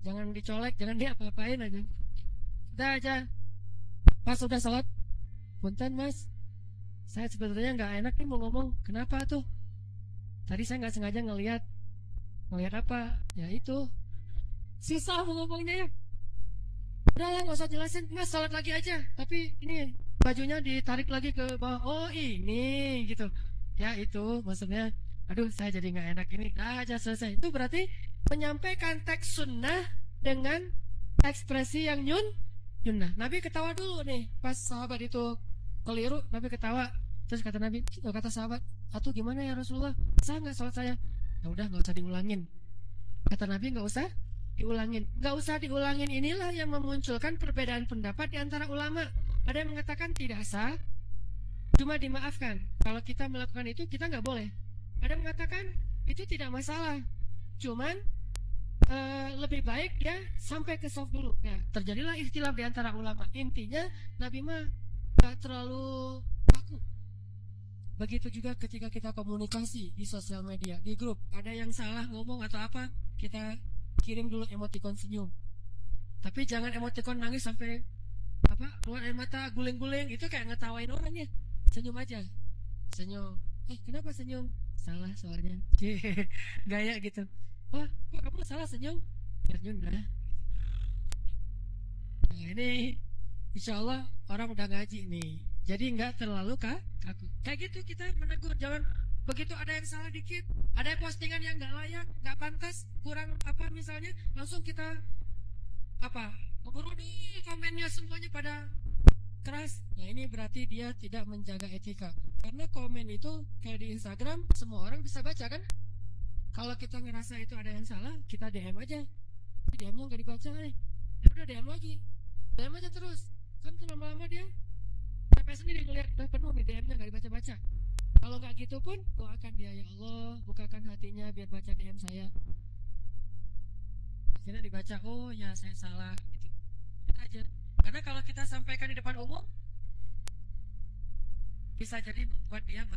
Jangan dicolek, jangan diapa-apain aja. Udah aja. Pas udah sholat, punten mas, saya sebetulnya nggak enak nih mau ngomong. Kenapa tuh? Tadi saya nggak sengaja ngelihat apa? Ya itu. Susah mau ngomongnya ya. Udah lah, nggak usah jelasin, mas sholat lagi aja. Tapi ini bajunya ditarik lagi ke bawah. Oh ini gitu. Ya itu maksudnya, aduh saya jadi nggak enak ini. Dah aja selesai. Itu berarti menyampaikan teks sunnah dengan ekspresi yang nyunnah. Nabi ketawa dulu nih pas sahabat itu keliru. Nabi ketawa. Terus kata sahabat, atuh gimana ya Rasulullah, sah nggak sholat saya? Ya udah nggak usah diulangin. Kata Nabi nggak usah diulangin. Nggak usah diulangin inilah yang memunculkan perbedaan pendapat di antara ulama. Ada yang mengatakan tidak sah, cuma dimaafkan. Kalau kita melakukan itu kita nggak boleh. Ada yang mengatakan itu tidak masalah, cuman lebih baik dia sampai ke shaf dulu. Ya, terjadilah ikhtilaf di antara ulama. Intinya Nabi mah nggak terlalu kaku. Begitu juga ketika kita komunikasi di sosial media, di grup, ada yang salah ngomong atau apa, kita kirim dulu emoticon senyum. Tapi jangan emoticon nangis sampai keluar air mata, guling-guling, itu kayak ngetawain orang ya. Senyum aja, senyum. Kenapa senyum? Salah soalnya. Gaya gitu. Wah, kok kamu salah senyum? Biar juga. Nah, ini insya Allah orang udah ngaji nih. Jadi nggak terlalu kaku. Kayak gitu kita menegur. Jangan begitu ada yang salah dikit, ada postingan yang nggak layak, nggak pantas, kurang apa misalnya, langsung kita apa? Keburu nih komennya semuanya pada keras. Nah ini berarti dia tidak menjaga etika. Karena komen itu kayak di Instagram semua orang bisa baca kan? Kalau kita ngerasa itu ada yang salah, kita DM aja. DM-nya nggak dibaca nih. Ya udah DM lagi. DM aja terus. Kan tuh lama-lama dia sampai sendiri ngeliat udah penuh nih DM-nya nggak dibaca-baca. Kalau nggak gitu pun doakan dia, ya Allah bukakan hatinya biar baca DM saya. Akhirnya dibaca, oh ya saya salah gitu. Itu aja. Karena kalau kita sampaikan di depan umum bisa jadi membuat dia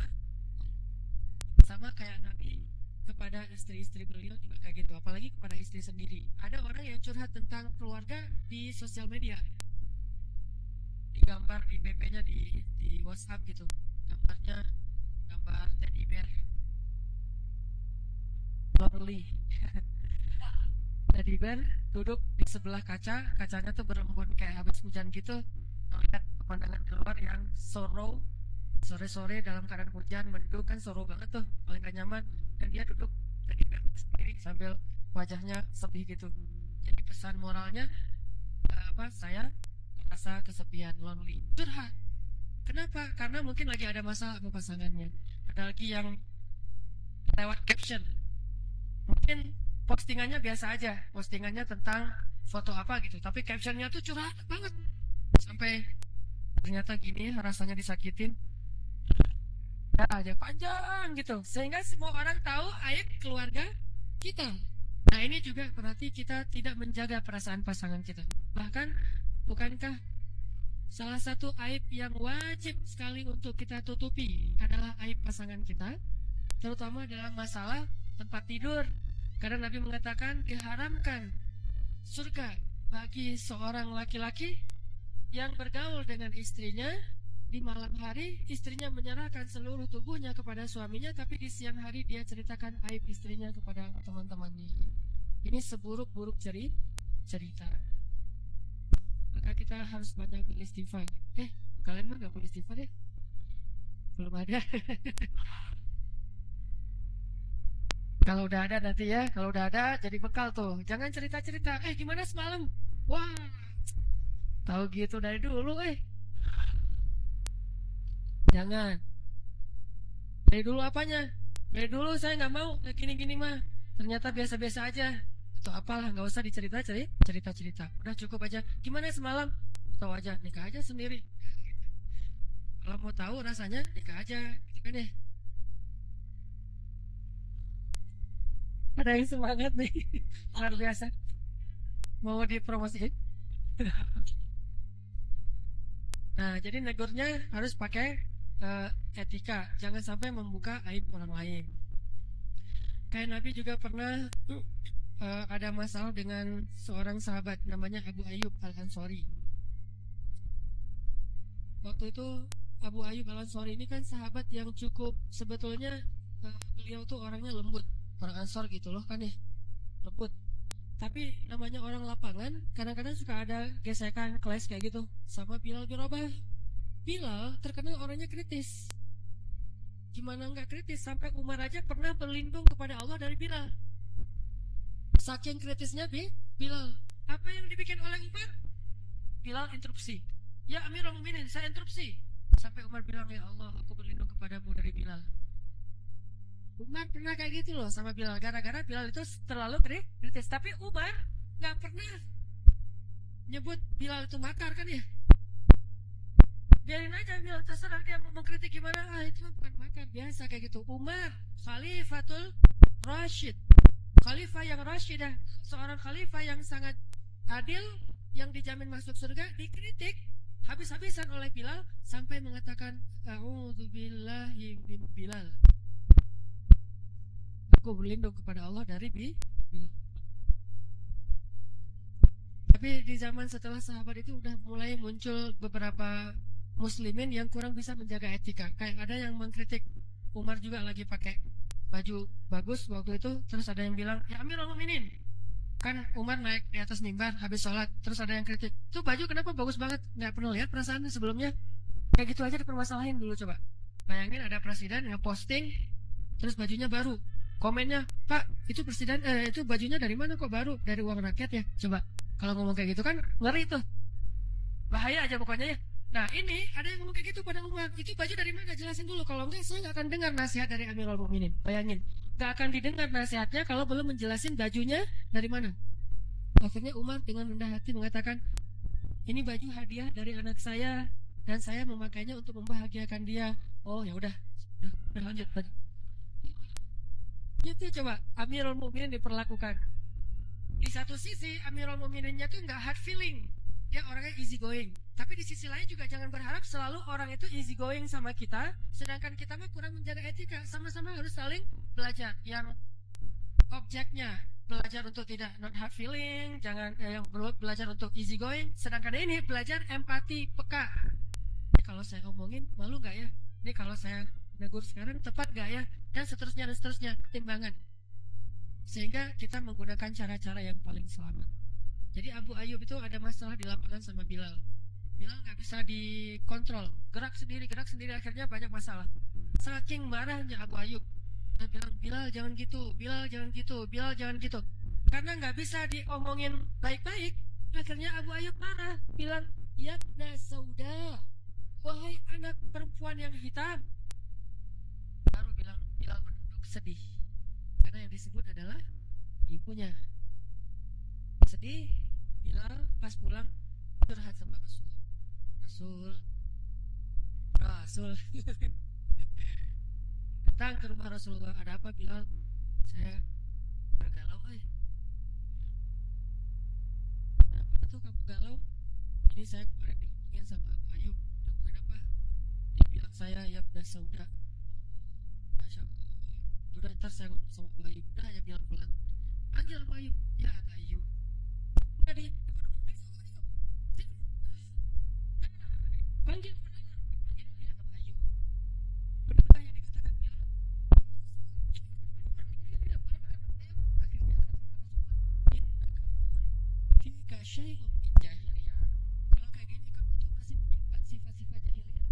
sama kayak Nabi kepada istri-istri beliau juga kayak gitu, apalagi kepada istri sendiri. Ada orang yang curhat tentang keluarga di sosial media, digambar di BP-nya di WhatsApp gitu, gambarnya gambar teddy bear lovely. Teddy bear duduk di sebelah kaca, kacanya tuh berembun kayak habis hujan gitu, melihat pemandangan keluar yang sorrow, sore-sore dalam keadaan hujan mendung kan sorrow banget tuh, paling gak nyaman, dan dia duduk teddy bear sendiri sambil wajahnya sedih gitu. Jadi pesan moralnya apa, saya merasa kesepian, lonely, curhat. Kenapa? Karena mungkin lagi ada masalah sama pasangannya. Ada lagi yang lewat caption, mungkin postingannya biasa aja, postingannya tentang foto apa gitu, tapi captionnya tuh curhat banget, sampai ternyata gini rasanya disakitin, ya aja panjang gitu, sehingga semua orang tahu aib keluarga kita. Nah ini juga berarti kita tidak menjaga perasaan pasangan kita. Bahkan bukankah salah satu aib yang wajib sekali untuk kita tutupi adalah aib pasangan kita, terutama dalam masalah tempat tidur. Karena Nabi mengatakan diharamkan surga bagi seorang laki-laki yang bergaul dengan istrinya di malam hari, istrinya menyerahkan seluruh tubuhnya kepada suaminya, tapi di siang hari dia ceritakan aib istrinya kepada teman-temannya. Ini seburuk-buruk cerita. Maka kita harus banyak beristighfar. Kalian mah gak boleh istighfar ya? Belum ada. Kalau udah ada nanti ya, kalau udah ada jadi bekal tuh. Jangan cerita-cerita, gimana semalam? Wah, tahu gitu dari dulu, Jangan. Dari dulu apanya? Dari dulu saya nggak mau kayak gini-gini mah. Ternyata biasa-biasa aja. Atau apalah, nggak usah cerita-cerita. Udah cukup aja. Gimana semalam? Tahu aja, nikah aja sendiri. Kalau mau tahu rasanya, nikah aja, gitu kan ya. Ada yang semangat nih, luar biasa. Mau dipromosiin. Nah, jadi negurnya harus pakai etika, jangan sampai membuka aib orang lain. Kayak Nabi juga pernah ada masalah dengan seorang sahabat namanya Abu Ayyub Al-Ansori. Waktu itu Abu Ayyub Al-Ansori ini kan sahabat yang cukup, sebetulnya beliau tuh orangnya lembut, orang Ansor gitu loh kan ya, lembut. Tapi namanya orang lapangan, kadang-kadang suka ada gesekan, kelas kayak gitu sama Bilal bin Rabah. Bilal terkenal orangnya kritis. Gimana nggak kritis? Sampai Umar aja pernah berlindung kepada Allah dari Bilal. Saking kritisnya Bilal. Apa yang dibikin oleh Umar? Bilal interupsi. Ya Amirul Mukminin, saya interupsi. Sampai Umar bilang, ya Allah, aku berlindung kepadamu dari Bilal. Umar pernah kayak gitu loh sama Bilal, gara-gara Bilal itu terlalu kritis. Tapi Umar nggak pernah nyebut Bilal itu makar kan ya. Biarin aja Bilal, terserah dia mau mengkritik gimana, itu bukan makar, biasa kayak gitu. Umar Khalifatul Rashid, khalifah yang rasyidah, seorang khalifah yang sangat adil, yang dijamin masuk surga, dikritik habis-habisan oleh Bilal sampai mengatakan a'udzubillahi min Bilal, aku berlindung kepada Allah dari Bilal. Tapi di zaman setelah sahabat itu udah mulai muncul beberapa muslimin yang kurang bisa menjaga etika. Kayak ada yang mengkritik Umar juga lagi pakai baju bagus waktu itu, terus ada yang bilang, ya Amirul Mukminin, Kan Umar naik di atas mimbar habis sholat, terus ada yang kritik, tuh baju kenapa bagus banget, nggak pernah lihat perasaannya sebelumnya. Kayak gitu aja dipermasalahin dulu coba. Bayangin ada presiden yang posting, terus bajunya baru. Komennya, Pak, itu presiden, itu bajunya dari mana kok baru? Dari uang rakyat ya? Coba. Kalau ngomong kayak gitu kan ngeri tuh. Bahaya aja pokoknya ya. Nah ini ada yang ngomong kayak gitu pada Umar, itu baju dari mana? Jelasin dulu. Kalau enggak saya nggak akan dengar nasihat dari Amirul Mukminin. Bayangin, nggak akan didengar nasihatnya kalau belum menjelasin bajunya dari mana. Akhirnya Umar dengan rendah hati mengatakan, ini baju hadiah dari anak saya dan saya memakainya untuk membahagiakan dia. Oh ya udah lanjut lagi. Itu coba Amirul Mukminin diperlakukan. Di satu sisi Amirul Mukmininnya tuh nggak hard feeling, dia orangnya easy going. Tapi di sisi lain juga jangan berharap selalu orang itu easy going sama kita, sedangkan kita mah kurang menjaga etika. Sama-sama harus saling belajar. Yang objeknya belajar untuk tidak not hard feeling, jangan yang belajar untuk easy going, sedangkan ini belajar empati peka. Ini kalau saya ngomongin malu nggak ya? Ini kalau saya negur sekarang tepat nggak ya? Dan seterusnya timbangan. Sehingga kita menggunakan cara-cara yang paling selamat. Jadi Abu Ayyub itu ada masalah di lapangan sama Bilal. Bilal nggak bisa dikontrol, gerak sendiri akhirnya banyak masalah. Saking marahnya Abu Ayyub, dia bilang, Bilal jangan gitu, Bilal jangan gitu, Bilal jangan gitu. Karena nggak bisa diomongin baik-baik, akhirnya Abu Ayyub marah, bilang, Yabna Sauda, wahai anak perempuan yang hitam. Baru bilang Bilal menunduk sedih, karena yang disebut adalah ibunya. Sedih, Bilal pas pulang curhat sama Rasul datang ke rumah Rasulullah. Ada apa Bilal? Saya bergalau. Kenapa tuh kamu galau? Ini saya kemarin diomongin sama Abu Ayyub. Diomongin apa? Dia bilang saya ya udah sauda. Masya Allah. Udah ntar saya ngomong sama Abu Ayyub. Udah hanya Bilal pulang. Panggil Abu Ayyub. Ya Abu Ayyub. Tadi panggil ya Abu Ayyub. Benarkah yang dikatakan Bilal? Akhirnya kata Rasulullah, Fika syai'un min jahiliyah. Kalau kayak gini kamu tuh masih menyimpan sifat-sifat jahiliyah.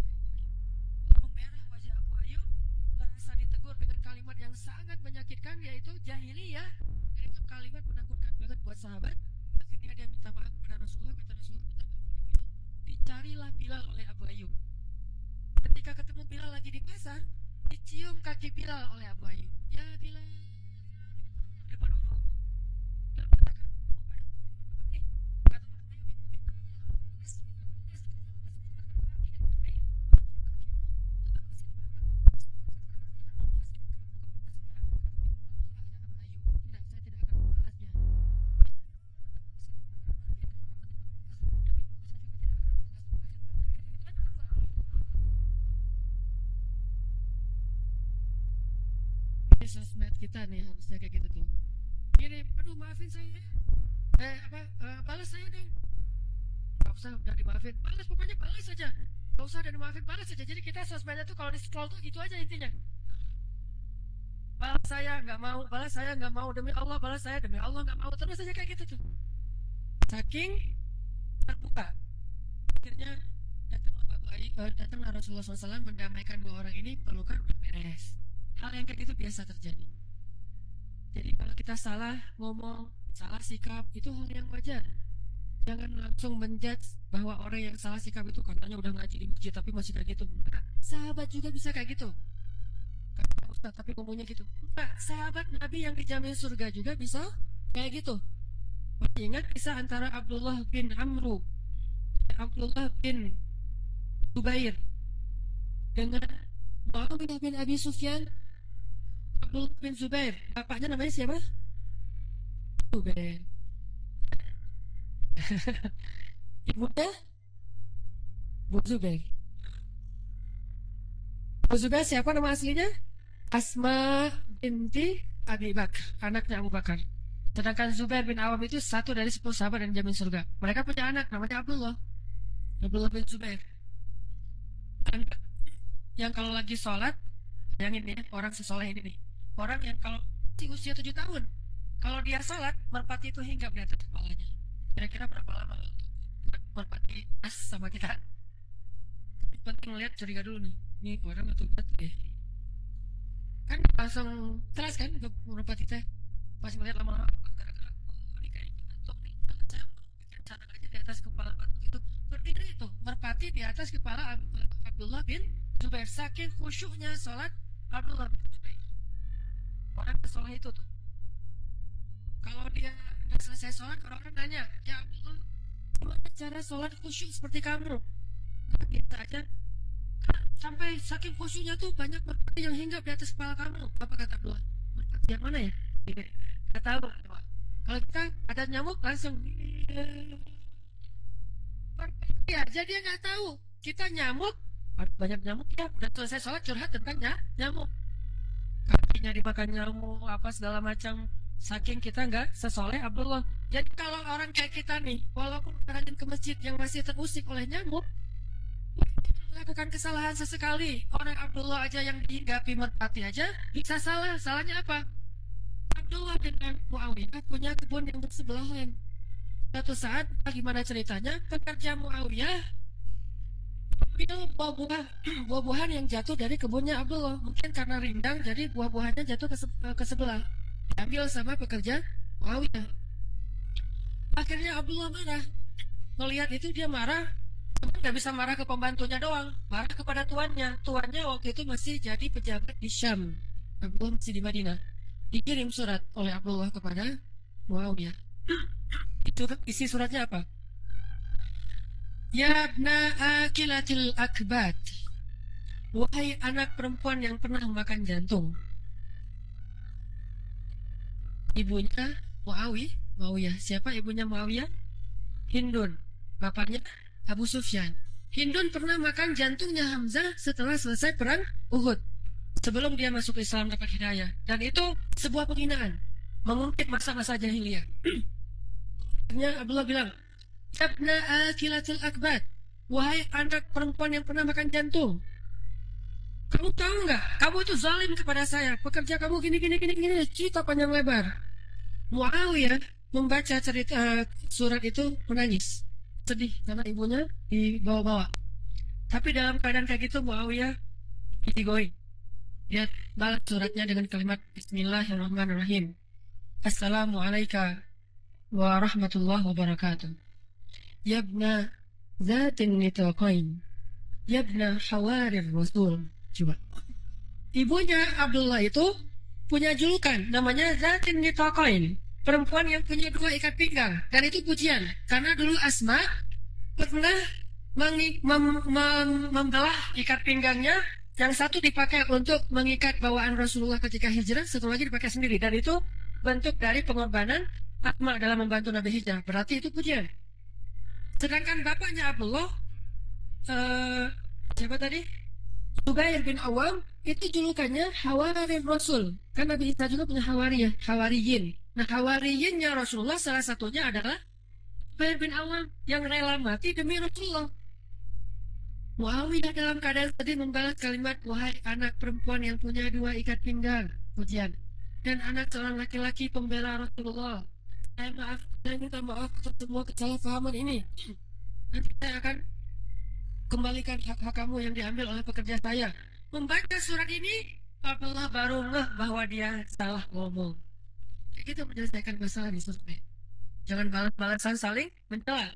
Lalu merah wajah Abu Ayyub, merasa ditegur dengan kalimat yang sangat menyakitkan, yaitu jahiliyah. Dan itu kalimat menakutkan banget buat sahabat. Akhirnya dia minta maaf kepada Rasulullah. Kata Rasulullah, minta maaf kepada Bilal. Dicarilah Bilal oleh Abu Ayyub. Ketika ketemu Bilal lagi di pasar, dicium kaki Bilal oleh Abu Ayyub. Ya Bilal, depan orang. Bilal mengatakan, ada apa nih? Kata Abu Ayyub, tidak, saya tidak akan membalasnya. Ini sosmed kita nih harusnya kayak gitu tuh. Gini, aduh maafin saya. Balas saya dong. Gak usah udah dimaafin, balas, pokoknya balas saja. Gak usah udah dimaafin, balas saja. Jadi kita sosmednya tuh kalau di scroll tuh itu aja intinya. Balas saya nggak mau, balas saya nggak mau, demi Allah balas saya, demi Allah nggak mau, terus saja kayak gitu tuh. Saking terbuka. Akhirnya datanglah Rasulullah SAW mendamaikan dua orang ini, pelukan udah beres. Hal yang kayak gitu biasa terjadi. Jadi kalau kita salah ngomong, salah sikap, itu hal yang wajar. Jangan langsung menjudge bahwa orang yang salah sikap itu katanya udah ngaji di masjid tapi masih kayak gitu. Nah, sahabat juga bisa kayak gitu. Kata Ustaz tapi ngomongnya gitu. Nah, sahabat Nabi yang dijamin surga juga bisa kayak gitu. Ingat kisah antara Abdullah bin Amru, Abdullah bin Zubair dengan Muawiyah bin Abi Sufyan. Abdullah bin Zubair, bapaknya namanya siapa? Zubair. Ibunya Bu Zubair. Bu Zubair siapa nama aslinya? Asma binti Abi Bakar, anaknya Abu Bakar. Sedangkan Zubair bin Awam itu satu dari 10 sahabat yang jamin surga. Mereka punya anak namanya Abdullah bin Zubair. Anak yang kalau lagi sholat, yang ini ya, orang sesoleh ini nih, orang yang kalau usia 7 tahun Kalau dia sholat, merpati itu hinggap di atas kepalanya. Kira-kira berapa lama untuk merpati pas sama kita? Penting lihat curiga dulu nih. Ini orang atau batu ya? Kan langsung jelas kan untuk merpati teh. Pas melihat lama-lama gerak-gerak, oh ini kayaknya ngantuk nih. Saya mau bikin sarang aja di atas kepala batu itu. Berdiri itu, merpati di atas kepala Abdullah bin Zubair. Saking khusyuknya sholat Abdullah bin Zubair. Orang sholat itu tuh. Kalau dia udah selesai sholat, orang-orang nanya, ya Abdullah, gimana cara sholat khusyuk seperti kamu? Nah, biasa aja. Sampai saking khusyuknya tuh banyak merpati yang hinggap di atas kepala kamu. Apa kata Abdullah? Merpati yang mana ya? Gak tahu. Kalau kita ada nyamuk langsung merpati aja dia nggak tahu. Kita nyamuk, banyak nyamuk ya. Udah selesai sholat curhat tentang nyamuk. Kakinya dimakan nyamuk, apa segala macam. Saking kita nggak sesoleh Abdullah. Jadi kalau orang kayak kita nih, walaupun rajin ke masjid yang masih terusik oleh nyamuk, melakukan kesalahan sesekali. Orang Abdullah aja yang dihinggapi merpati aja bisa salah. Salahnya apa? Abdullah dengan Muawiyah punya kebun yang bersebelahan. Suatu saat, bagaimana ceritanya? Pekerja Muawiyah ambil buah-buahan yang jatuh dari kebunnya Abdullah. Mungkin karena rindang, jadi buah-buahannya jatuh ke sebelah. Diambil sama pekerja Muawiyah. Akhirnya Abdullah marah. Melihat itu dia marah. Nggak bisa marah ke pembantunya doang, marah kepada tuannya. Tuannya waktu itu masih jadi pejabat di Syam. Abdullah masih di Madinah. Dikirim surat oleh Abdullah kepada Muawiyah. Itu isi suratnya apa? Ya ibna akilatil akbat, wahai anak perempuan yang pernah makan jantung. Ibunya Muawiyah. Siapa ibunya Muawiyah? Hindun. Bapaknya Abu Sufyan. Hindun pernah makan jantungnya Hamzah setelah selesai perang Uhud. Sebelum dia masuk Islam dapat hidayah. Dan itu sebuah penghinaan. Mengungkit masa-masa jahiliyah. Akhirnya Abdullah bilang, Yabna akilatil akbat, wahai anak perempuan yang pernah makan jantung. Kamu tahu nggak? Kamu itu zalim kepada saya. Pekerja kamu gini. Cerita panjang lebar. Muawiyah membaca cerita surat itu menangis. Sedih karena ibunya dibawa-bawa. Tapi dalam keadaan kayak gitu Muawiyah easygoing. Dia balas suratnya dengan kalimat Bismillahirrahmanirrahim. Assalamualaikum warahmatullahi wabarakatuh. Yabna zatin nitaqain. Yabna hawarir rasul. Coba. Ibunya Abdullah itu punya julukan namanya zatin nitaqain. Perempuan yang punya dua ikat pinggang. Dan itu pujian. Karena dulu Asma pernah membelah ikat pinggangnya. Yang satu dipakai untuk mengikat bawaan Rasulullah ketika hijrah. Satu lagi dipakai sendiri. Dan itu bentuk dari pengorbanan Asma dalam membantu Nabi hijrah. Berarti itu pujian. Sedangkan bapaknya Abdullah, siapa tadi? Zubair bin Awam, itu julukannya Hawarin Rasul. Kan Nabi Isa juga punya Hawariyin. Nah, Hawariyinnya Rasulullah salah satunya adalah Zubair bin Awam yang rela mati demi Rasulullah. Muawiyah dalam keadaan sedih membalas kalimat, wahai anak perempuan yang punya dua ikat pinggang, pujian, dan anak seorang laki-laki pembela Rasulullah. Saya minta maaf atas semua kesalahpahaman ini. Nanti saya akan kembalikan hak-hak kamu yang diambil oleh pekerja saya. Membaca surat ini, Abdullah baru ngeh bahwa dia salah ngomong. Kayak gitu menyelesaikan masalah di sosmed. Jangan balas-balasan saling mencela.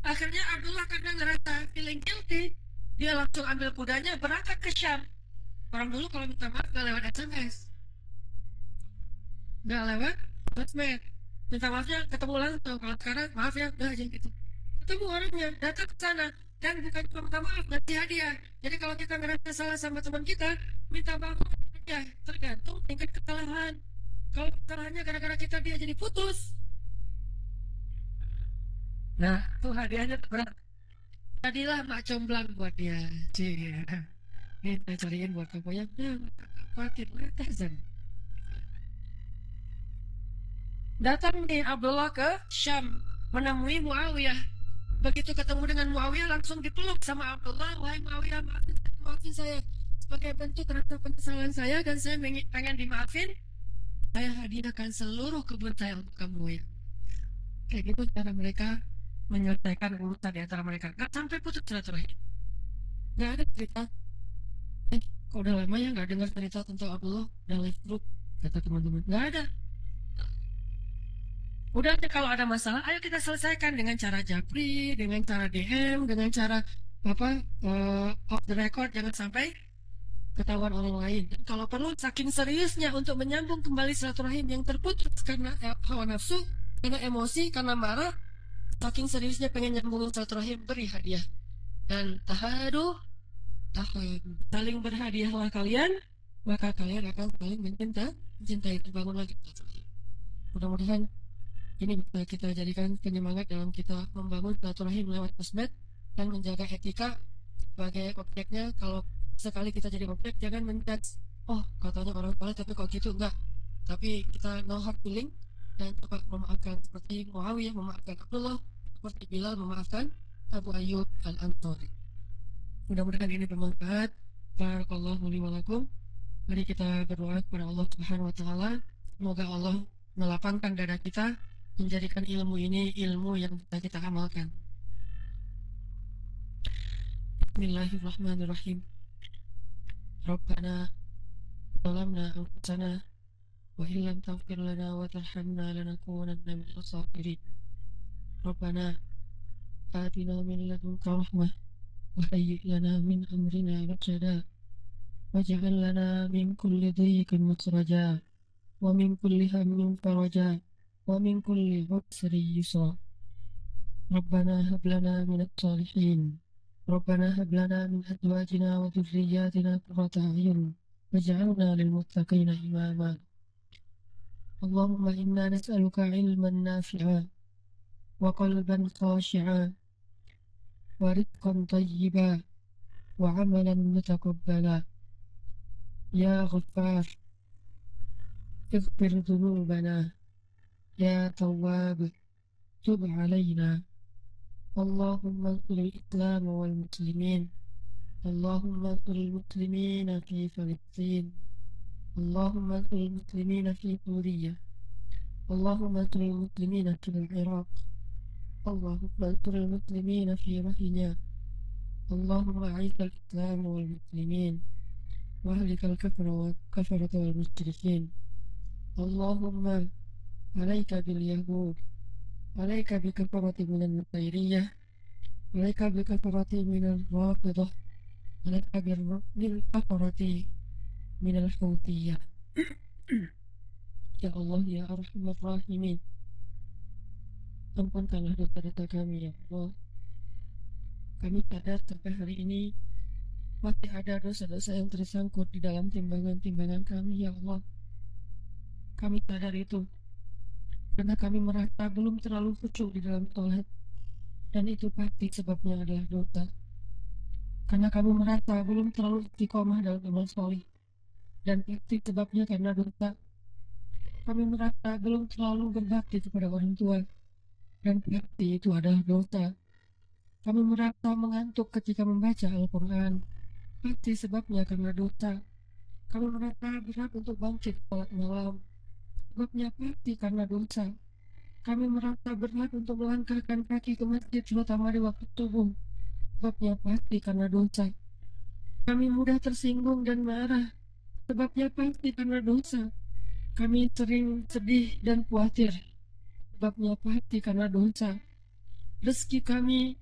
Akhirnya Abdullah karena ngerasa feeling guilty, dia langsung ambil kudanya berangkat ke Syam. Orang dulu kalau minta maaf gak lewat SMS, gak lewat sosmed. Minta maafnya ketemu langsung. Kalau sekarang maaf ya udah aja gitu. Ketemu orangnya, datang ke sana, dan bukan cuma minta maaf, ngasih hadiah. Jadi kalau kita ngerasa salah sama teman kita, minta maaf aja. Tergantung tingkat kesalahan. Kalau kesalahannya gara-gara kita dia jadi putus, nah tuh hadiahnya berat. Jadilah mak comblang buat dia. Cie. Ini saya cariin buat kamu ya. Khawatir Tazan. Datang nih Abdullah ke Syam menemui Muawiyah. Begitu ketemu dengan Muawiyah langsung dipeluk sama Abdullah. Wahai Muawiyah, maafin saya sebagai bentuk rasa penyesalan saya dan saya pengen dimaafin. saya hadiahkan seluruh kebun saya untuk kamu ya. Kayak gitu cara mereka menyelesaikan urusan di antara mereka. Gak sampai putus silaturahim. Gak ada cerita, kok udah lama ya gak dengar cerita tentang Abdullah dan live group, kata teman-teman. Gak ada. Udah kalau ada masalah, ayo kita selesaikan dengan cara japri, dengan cara DM, dengan cara off the record, jangan sampai ketahuan orang lain. Dan kalau perlu, saking seriusnya untuk menyambung kembali silaturahim yang terputus karena hawa nafsu, karena emosi, karena marah, saking seriusnya pengen nyambungin silaturahim, beri hadiah. Dan tahadu, saling berhadiahlah kalian, maka kalian akan saling mencintai, terbangun lagi silaturahim. Mudah-mudahan ini bisa kita jadikan penyemangat dalam kita membangun silaturahim lewat sosmed dan menjaga etika sebagai objeknya. Kalau sekali kita jadi objek, jangan menjudge, oh katanya orang soleh tapi kok gitu, enggak. Tapi kita no hard feeling dan coba memaafkan, seperti Muawiyah memaafkan Abdullah, seperti Bilal memaafkan Abu Ayyub al-Ansari. Mudah-mudahan ini bermanfaat. Barakallahu li wa lakum. Mari kita berdoa kepada Allah Subhanahu wa taala. Semoga Allah melapangkan dada kita, menjadikan ilmu ini ilmu yang bisa kita amalkan. Bismillahirrahmanirrahim. Rabbana zalamna anfusana wa illam taghfir lana wa tarhamna lanakunanna minal khasirin. Rabbana atina min ladunka rahmah wa hayyi' lana min amrina rashada waj'al lana min kulli dhiqin makhraja wa min kulli hammin faraja wa min kulli usri yusra. Rabbana hab lana minas salihin. Rabbana hab lana min azwajina wa dhurriyyatina qurrata a'yun waj'alna lil muttaqina imama. Allahumma inna nas'aluka ilman nafi'a wa qalban khashi'a wa rizqan tayyiba wa 'amalan mutaqabbala. Ya Ghaffar, اغفر ذنوبنا يا تواب تب علينا. اللهم انصر الإسلام والمسلمين. اللهم انصر المسلمين في فلسطين. اللهم انصر المسلمين في سوريا. اللهم انصر المسلمين في العراق. اللهم انصر المسلمين في روهينيا. اللهم أعز الإسلام والمسلمين واهلك الكفرة والمشركين. اللهم عليك باليهود، عليك بكفرة من النصيرية، عليك بكفرة من الرافضة، عليك بالكفرة من الحوثية. Ya Allah, ya Arhamar Rahimin, ampunkanlah dosa-dosa kami ya Allah. Kami sadar sampai hari ini masih ada dosa-dosa yang tersangkut di dalam timbangan-timbangan kami ya Allah. Kami sadar itu karena kami merasa belum terlalu khusyuk di dalam sholat, dan itu pasti sebabnya adalah dosa. Karena kami merasa belum terlalu istiqomah dalam amal sholih, dan pasti sebabnya karena dosa. Kami merasa belum terlalu berbakti kepada orang tua, dan pasti itu adalah dosa. Kami merasa mengantuk ketika membaca Al-Quran, pasti sebabnya karena dosa. Kami merasa berat untuk bangkit sholat malam, sebabnya pasti karena dosa. Kami merasa berat untuk melangkahkan kaki ke masjid terutama di waktu subuh, sebabnya pasti karena dosa. Kami mudah tersinggung dan marah, sebabnya pasti karena dosa. Kami sering sedih dan khawatir, sebabnya pasti karena dosa. Rezeki kami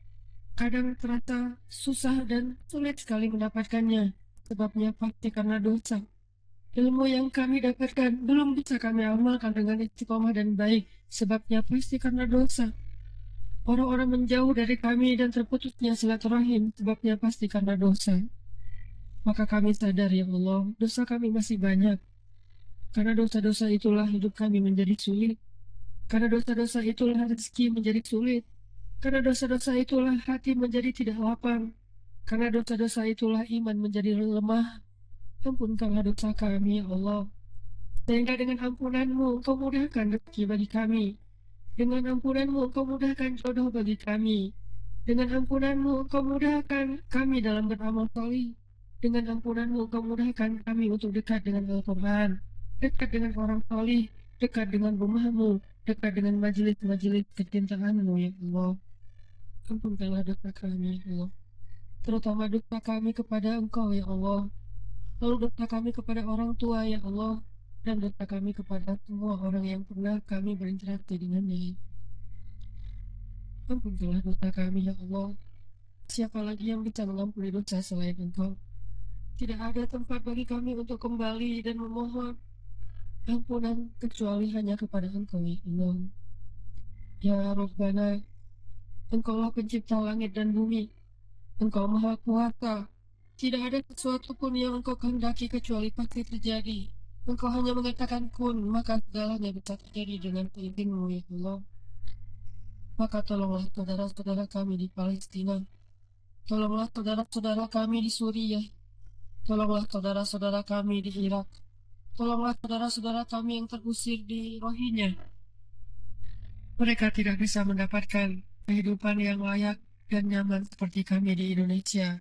kadang terasa susah dan sulit sekali mendapatkannya, sebabnya pasti karena dosa. Ilmu yang kami dapatkan belum bisa kami amalkan dengan istiqomah dan baik, sebabnya pasti karena dosa. Orang-orang menjauh dari kami dan terputusnya silaturahim, sebabnya pasti karena dosa. Maka kami sadar ya Allah, dosa kami masih banyak. Karena dosa-dosa itulah hidup kami menjadi sulit. Karena dosa-dosa itulah rezeki menjadi sulit. Karena dosa-dosa itulah hati menjadi tidak lapang. Karena dosa-dosa itulah iman menjadi lemah. Ampunkanlah dosa kami, ya Allah. Sehingga dengan ampunan-Mu, Engkau mudahkan rezeki bagi kami. Dengan ampunan-Mu, Engkau mudahkan jodoh bagi kami. Dengan ampunan-Mu, Engkau mudahkan kami dalam beramal sholih. Dengan ampunan-Mu, Engkau mudahkan kami untuk dekat dengan Al-Quran. dekat dengan orang solih, dekat dengan rumahmu, dekat dengan majelis-majelis kecintaanmu ya Allah. Ampunkanlah dosa kami ya Allah, terutama dosa kami kepada Engkau ya Allah, lalu dosa kami kepada orang tua ya Allah, dan dosa kami kepada semua orang yang pernah kami berinteraksi dengannya. Ampunkanlah dosa kami ya Allah. Siapa lagi yang bisa mengampuni dosa selain Engkau? Tidak ada tempat bagi kami untuk kembali dan memohon ampunan kecuali hanya kepada Engkau ya Allah. Ya Rabbana, Engkaulah pencipta langit dan bumi. Engkau maha kuasa. Tidak ada sesuatu pun yang Engkau kehendaki kecuali pasti terjadi. Engkau hanya mengatakan kun, maka segalanya bisa terjadi dengan seizin-Mu ya Allah. Maka tolonglah saudara-saudara kami di Palestina. Tolonglah saudara-saudara kami di Suriah. Tolonglah saudara-saudara kami di Irak. Tolonglah saudara-saudara kami yang terusir di Rohingya. Mereka tidak bisa mendapatkan kehidupan yang layak dan nyaman seperti kami di Indonesia.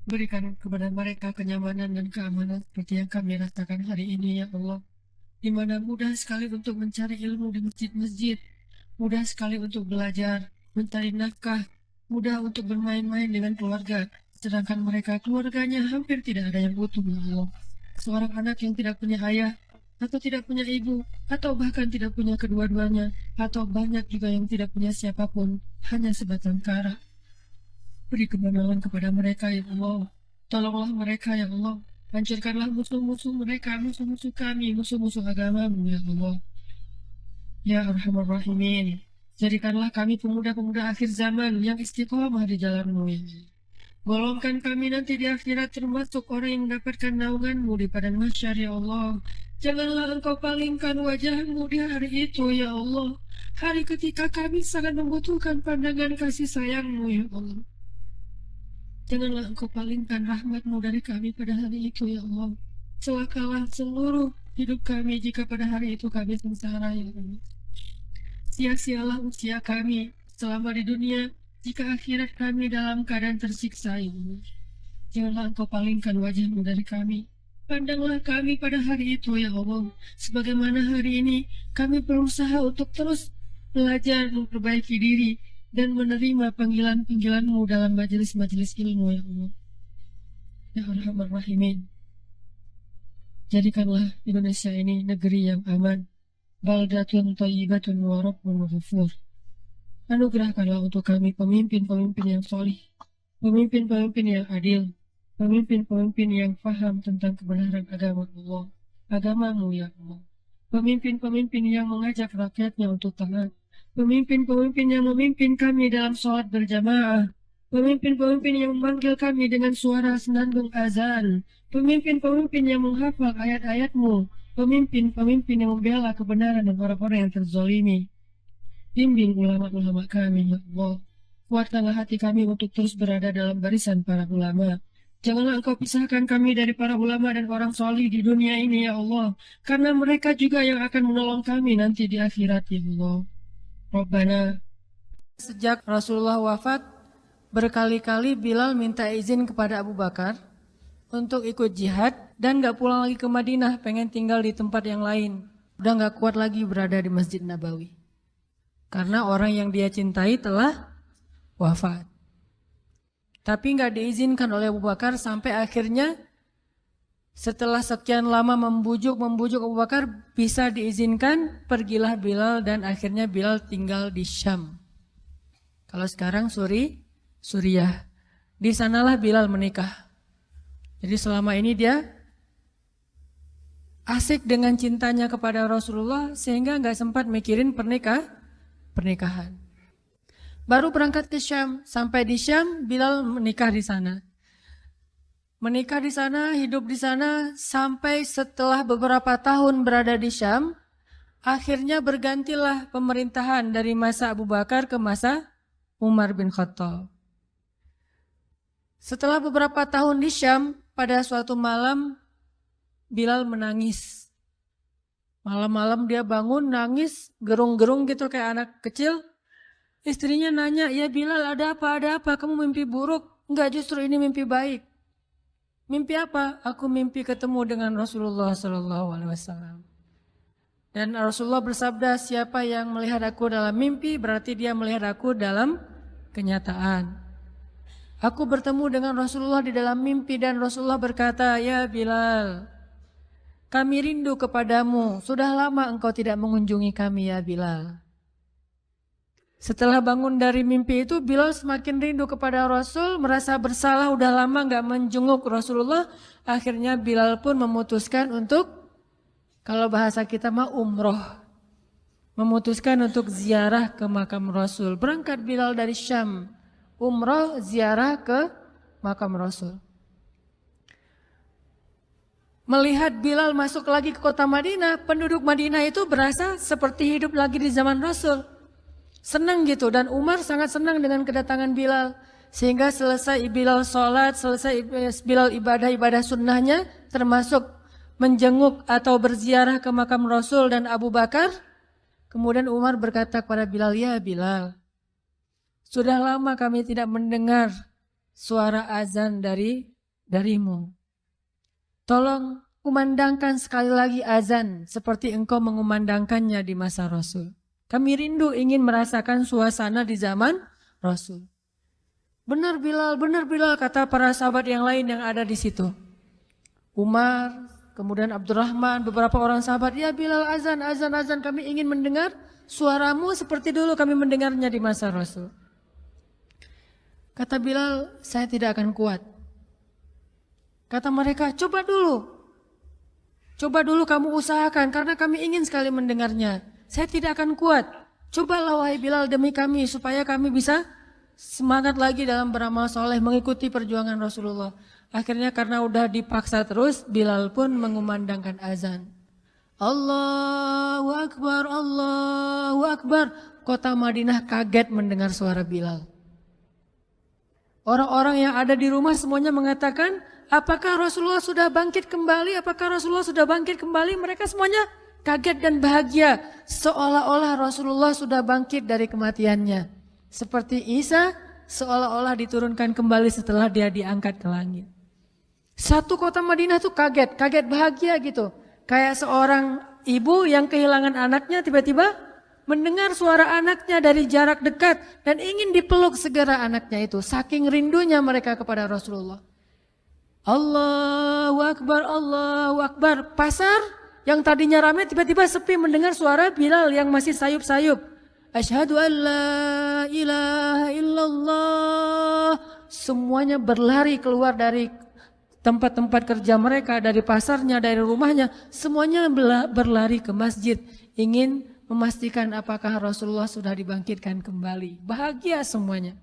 Berikan kepada mereka kenyamanan dan keamanan seperti yang kami rasakan hari ini ya Allah, di mana mudah sekali untuk mencari ilmu di masjid-masjid, mudah sekali untuk belajar, mencari nafkah, mudah untuk bermain-main dengan keluarga, sedangkan mereka keluarganya hampir tidak ada yang utuh ya Allah. Seorang anak yang tidak punya ayah, atau tidak punya ibu, atau bahkan tidak punya kedua-duanya, atau banyak juga yang tidak punya siapapun, hanya sebatang kara. Beri kemenangan kepada mereka ya Allah. Tolonglah mereka ya Allah. Hancurkanlah musuh-musuh mereka, musuh-musuh kami, musuh-musuh agamamu ya Allah. Ya Arhamar Rahimin, jadikanlah kami pemuda-pemuda akhir zaman yang istiqomah di jalan-Mu ya Allah. Golongkan kami nanti di akhirat termasuk orang yang mendapatkan naungan-Mu di padang mahsyar ya Allah. Janganlah Engkau palingkan wajah-Mu di hari itu ya Allah. Hari ketika kami sangat membutuhkan pandangan kasih sayang-Mu ya Allah. Janganlah Engkau palingkan rahmat-Mu dari kami pada hari itu ya Allah. Celakalah seluruh hidup kami jika pada hari itu kami sengsara ya Allah. Sia-sialah usia kami selama di dunia jika akhirat kami dalam keadaan tersiksa ya Allah. Janganlah Engkau palingkan wajah-Mu dari kami. Pandanglah kami pada hari itu ya Allah. Sebagaimana hari ini kami berusaha untuk terus belajar memperbaiki diri dan menerima panggilan-panggilan-Mu dalam majelis-majelis ilmu ya Allah. Ya Arhamar Rahimin, jadikanlah Indonesia ini negeri yang aman, baldatun thayyibatun wa rabbun ghafur. Anugerahkanlah untuk kami pemimpin-pemimpin yang solih, pemimpin-pemimpin yang adil, pemimpin-pemimpin yang faham tentang kebenaran agama Allah, agama-Mu ya Allah. Pemimpin-pemimpin yang mengajak rakyatnya untuk taat, pemimpin-pemimpin yang memimpin kami dalam sholat berjamaah, pemimpin-pemimpin yang memanggil kami dengan suara senandung azan, pemimpin-pemimpin yang menghafal ayat-ayat-Mu, pemimpin-pemimpin yang membela kebenaran dan orang-orang yang terzalimi. Bimbing ulama-ulama kami ya Allah. Kuatkanlah hati kami untuk terus berada dalam barisan para ulama. Janganlah Engkau pisahkan kami dari para ulama dan orang solih di dunia ini ya Allah, karena mereka juga yang akan menolong kami nanti di akhirat ya Allah. Rabbana. Sejak Rasulullah wafat, berkali-kali Bilal minta izin kepada Abu Bakar untuk ikut jihad dan gak pulang lagi ke Madinah, pengen tinggal di tempat yang lain. Udah gak kuat lagi berada di Masjid Nabawi. Karena orang yang dia cintai telah wafat. Tapi gak diizinkan oleh Abu Bakar sampai akhirnya setelah sekian lama membujuk Abu Bakar bisa diizinkan, pergilah Bilal dan akhirnya Bilal tinggal di Syam. Kalau sekarang Suriah. Di sanalah Bilal menikah. Jadi selama ini dia asik dengan cintanya kepada Rasulullah sehingga gak sempat mikirin pernikahan. Baru berangkat ke Syam, sampai di Syam Bilal menikah di sana. Menikah di sana, hidup di sana, sampai setelah beberapa tahun berada di Syam, akhirnya bergantilah pemerintahan dari masa Abu Bakar ke masa Umar bin Khattab. Setelah beberapa tahun di Syam, pada suatu malam Bilal menangis. Malam-malam dia bangun, nangis, gerung-gerung gitu kayak anak kecil. Istrinya nanya, ya Bilal ada apa, kamu mimpi buruk? Enggak, justru ini mimpi baik. Mimpi apa? Aku mimpi ketemu dengan Rasulullah SAW. Dan Rasulullah bersabda, siapa yang melihat aku dalam mimpi berarti dia melihat aku dalam kenyataan. Aku bertemu dengan Rasulullah di dalam mimpi dan Rasulullah berkata, ya Bilal, kami rindu kepadamu. Sudah lama engkau tidak mengunjungi kami ya Bilal. Setelah bangun dari mimpi itu, Bilal semakin rindu kepada Rasul, merasa bersalah udah lama gak menjenguk Rasulullah. Akhirnya Bilal pun memutuskan untuk, kalau bahasa kita mah umroh, memutuskan untuk ziarah ke makam Rasul. Berangkat Bilal dari Syam, umroh ziarah ke makam Rasul. Melihat Bilal masuk lagi ke kota Madinah, penduduk Madinah itu berasa seperti hidup lagi di zaman Rasul. Senang gitu, dan Umar sangat senang dengan kedatangan Bilal. Sehingga selesai Bilal sholat, selesai Bilal ibadah-ibadah sunnahnya, termasuk menjenguk atau berziarah ke makam Rasul dan Abu Bakar. Kemudian Umar berkata kepada Bilal, ya Bilal, sudah lama kami tidak mendengar suara azan darimu. Tolong kumandangkan sekali lagi azan seperti engkau mengumandangkannya di masa Rasul. Kami rindu ingin merasakan suasana di zaman Rasul. Benar Bilal, kata para sahabat yang lain yang ada di situ. Umar, kemudian Abdurrahman, beberapa orang sahabat, ya Bilal azan, kami ingin mendengar suaramu seperti dulu kami mendengarnya di masa Rasul. Kata Bilal, saya tidak akan kuat. Kata mereka, coba dulu kamu usahakan karena kami ingin sekali mendengarnya. Saya tidak akan kuat. Cobalah wahai Bilal demi kami supaya kami bisa semangat lagi dalam beramal soleh mengikuti perjuangan Rasulullah. Akhirnya karena udah dipaksa terus, Bilal pun mengumandangkan azan. Allahu Akbar, Allahu Akbar. Kota Madinah kaget mendengar suara Bilal. Orang-orang yang ada di rumah semuanya mengatakan, apakah Rasulullah sudah bangkit kembali? Apakah Rasulullah sudah bangkit kembali? Mereka semuanya kaget dan bahagia, seolah-olah Rasulullah sudah bangkit dari kematiannya. Seperti Isa seolah-olah diturunkan kembali setelah dia diangkat ke langit. Satu kota Madinah tuh kaget bahagia gitu. Kayak seorang ibu yang kehilangan anaknya tiba-tiba mendengar suara anaknya dari jarak dekat dan ingin dipeluk segera anaknya itu. Saking rindunya mereka kepada Rasulullah. Allahu Akbar, Allahu Akbar. Pasar yang tadinya ramai tiba-tiba sepi mendengar suara Bilal yang masih sayup-sayup. Asyhadu an la ilaha illallah. Semuanya berlari keluar dari tempat-tempat kerja mereka, dari pasarnya, dari rumahnya. Semuanya berlari ke masjid. Ingin memastikan apakah Rasulullah sudah dibangkitkan kembali. Bahagia semuanya.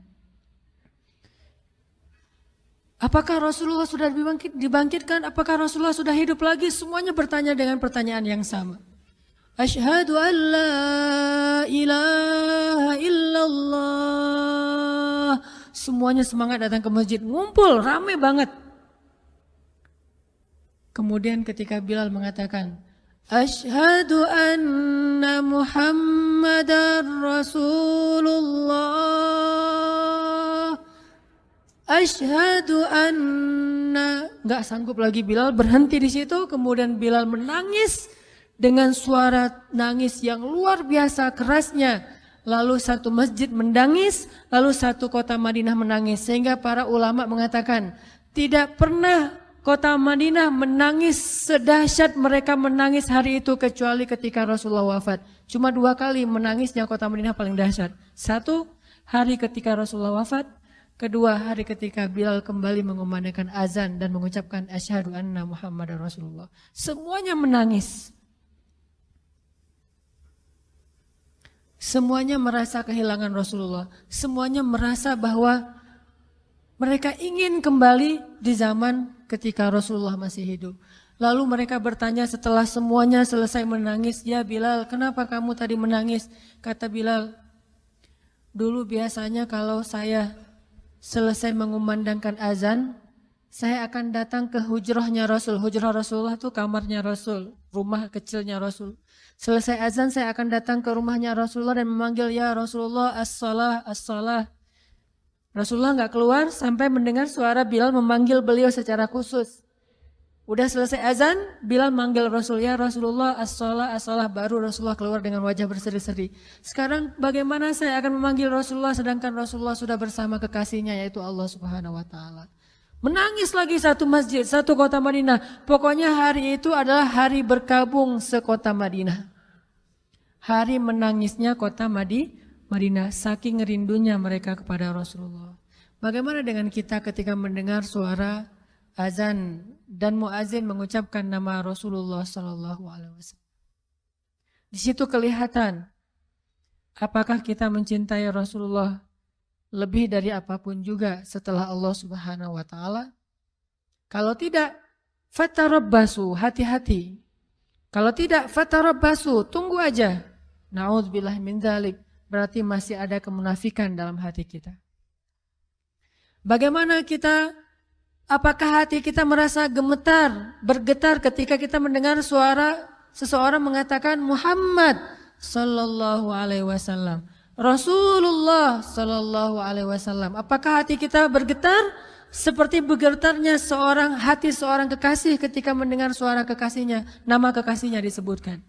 Apakah Rasulullah sudah dibangkitkan? Apakah Rasulullah sudah hidup lagi? Semuanya bertanya dengan pertanyaan yang sama. Asyhadu an la ilaha illallah. Semuanya semangat datang ke masjid. Ngumpul, rame banget. Kemudian ketika Bilal mengatakan, Asyhadu anna Muhammadar Rasulullah. Asyhadu anna, nggak sanggup lagi Bilal berhenti di situ. Kemudian Bilal menangis dengan suara nangis yang luar biasa kerasnya. Lalu satu masjid menangis, lalu satu kota Madinah menangis. Sehingga para ulama mengatakan tidak pernah kota Madinah menangis sedahsyat mereka menangis hari itu kecuali ketika Rasulullah wafat. Cuma 2 kali menangisnya kota Madinah paling dahsyat. Satu hari ketika Rasulullah wafat. Kedua hari ketika Bilal kembali mengumandangkan azan dan mengucapkan asyhadu anna Muhammadar Rasulullah. Semuanya menangis. Semuanya merasa kehilangan Rasulullah. Semuanya merasa bahwa mereka ingin kembali di zaman ketika Rasulullah masih hidup. Lalu mereka bertanya setelah semuanya selesai menangis, ya Bilal, kenapa kamu tadi menangis? Kata Bilal, dulu biasanya kalau saya selesai mengumandangkan azan, saya akan datang ke hujrahnya Rasul. Hujrah Rasulullah itu kamarnya Rasul, rumah kecilnya Rasul. Selesai azan saya akan datang ke rumahnya Rasulullah dan memanggil, ya Rasulullah as-salah, as-salah. Rasulullah nggak keluar sampai mendengar suara Bilal memanggil beliau secara khusus. Udah selesai azan, Bilal manggil Rasul, ya Rasulullah, as-shalah, as-shalah. Baru Rasulullah keluar dengan wajah berseri-seri. Sekarang bagaimana saya akan memanggil Rasulullah sedangkan Rasulullah sudah bersama kekasihnya yaitu Allah Subhanahu wa Ta'ala. Menangis lagi satu masjid, satu kota Madinah. Pokoknya hari itu adalah hari berkabung sekota Madinah. Hari menangisnya kota Madinah, saking rindunya mereka kepada Rasulullah. Bagaimana dengan kita ketika mendengar suara azan dan muazin mengucapkan nama Rasulullah Sallallahu Alaihi Wasallam? Di situ kelihatan apakah kita mencintai Rasulullah lebih dari apapun juga setelah Allah Subhanahu Wa Taala. Kalau tidak, fatarabbasu, hati-hati. Kalau tidak, fatarabbasu, tunggu aja. Na'udzubillah min dzalik, berarti masih ada kemunafikan dalam hati kita. Bagaimana kita, apakah hati kita merasa gemetar, bergetar ketika kita mendengar suara seseorang mengatakan Muhammad sallallahu alaihi wasallam, Rasulullah sallallahu alaihi wasallam? Apakah hati kita bergetar seperti bergetarnya hati seorang kekasih ketika mendengar suara kekasihnya, nama kekasihnya disebutkan?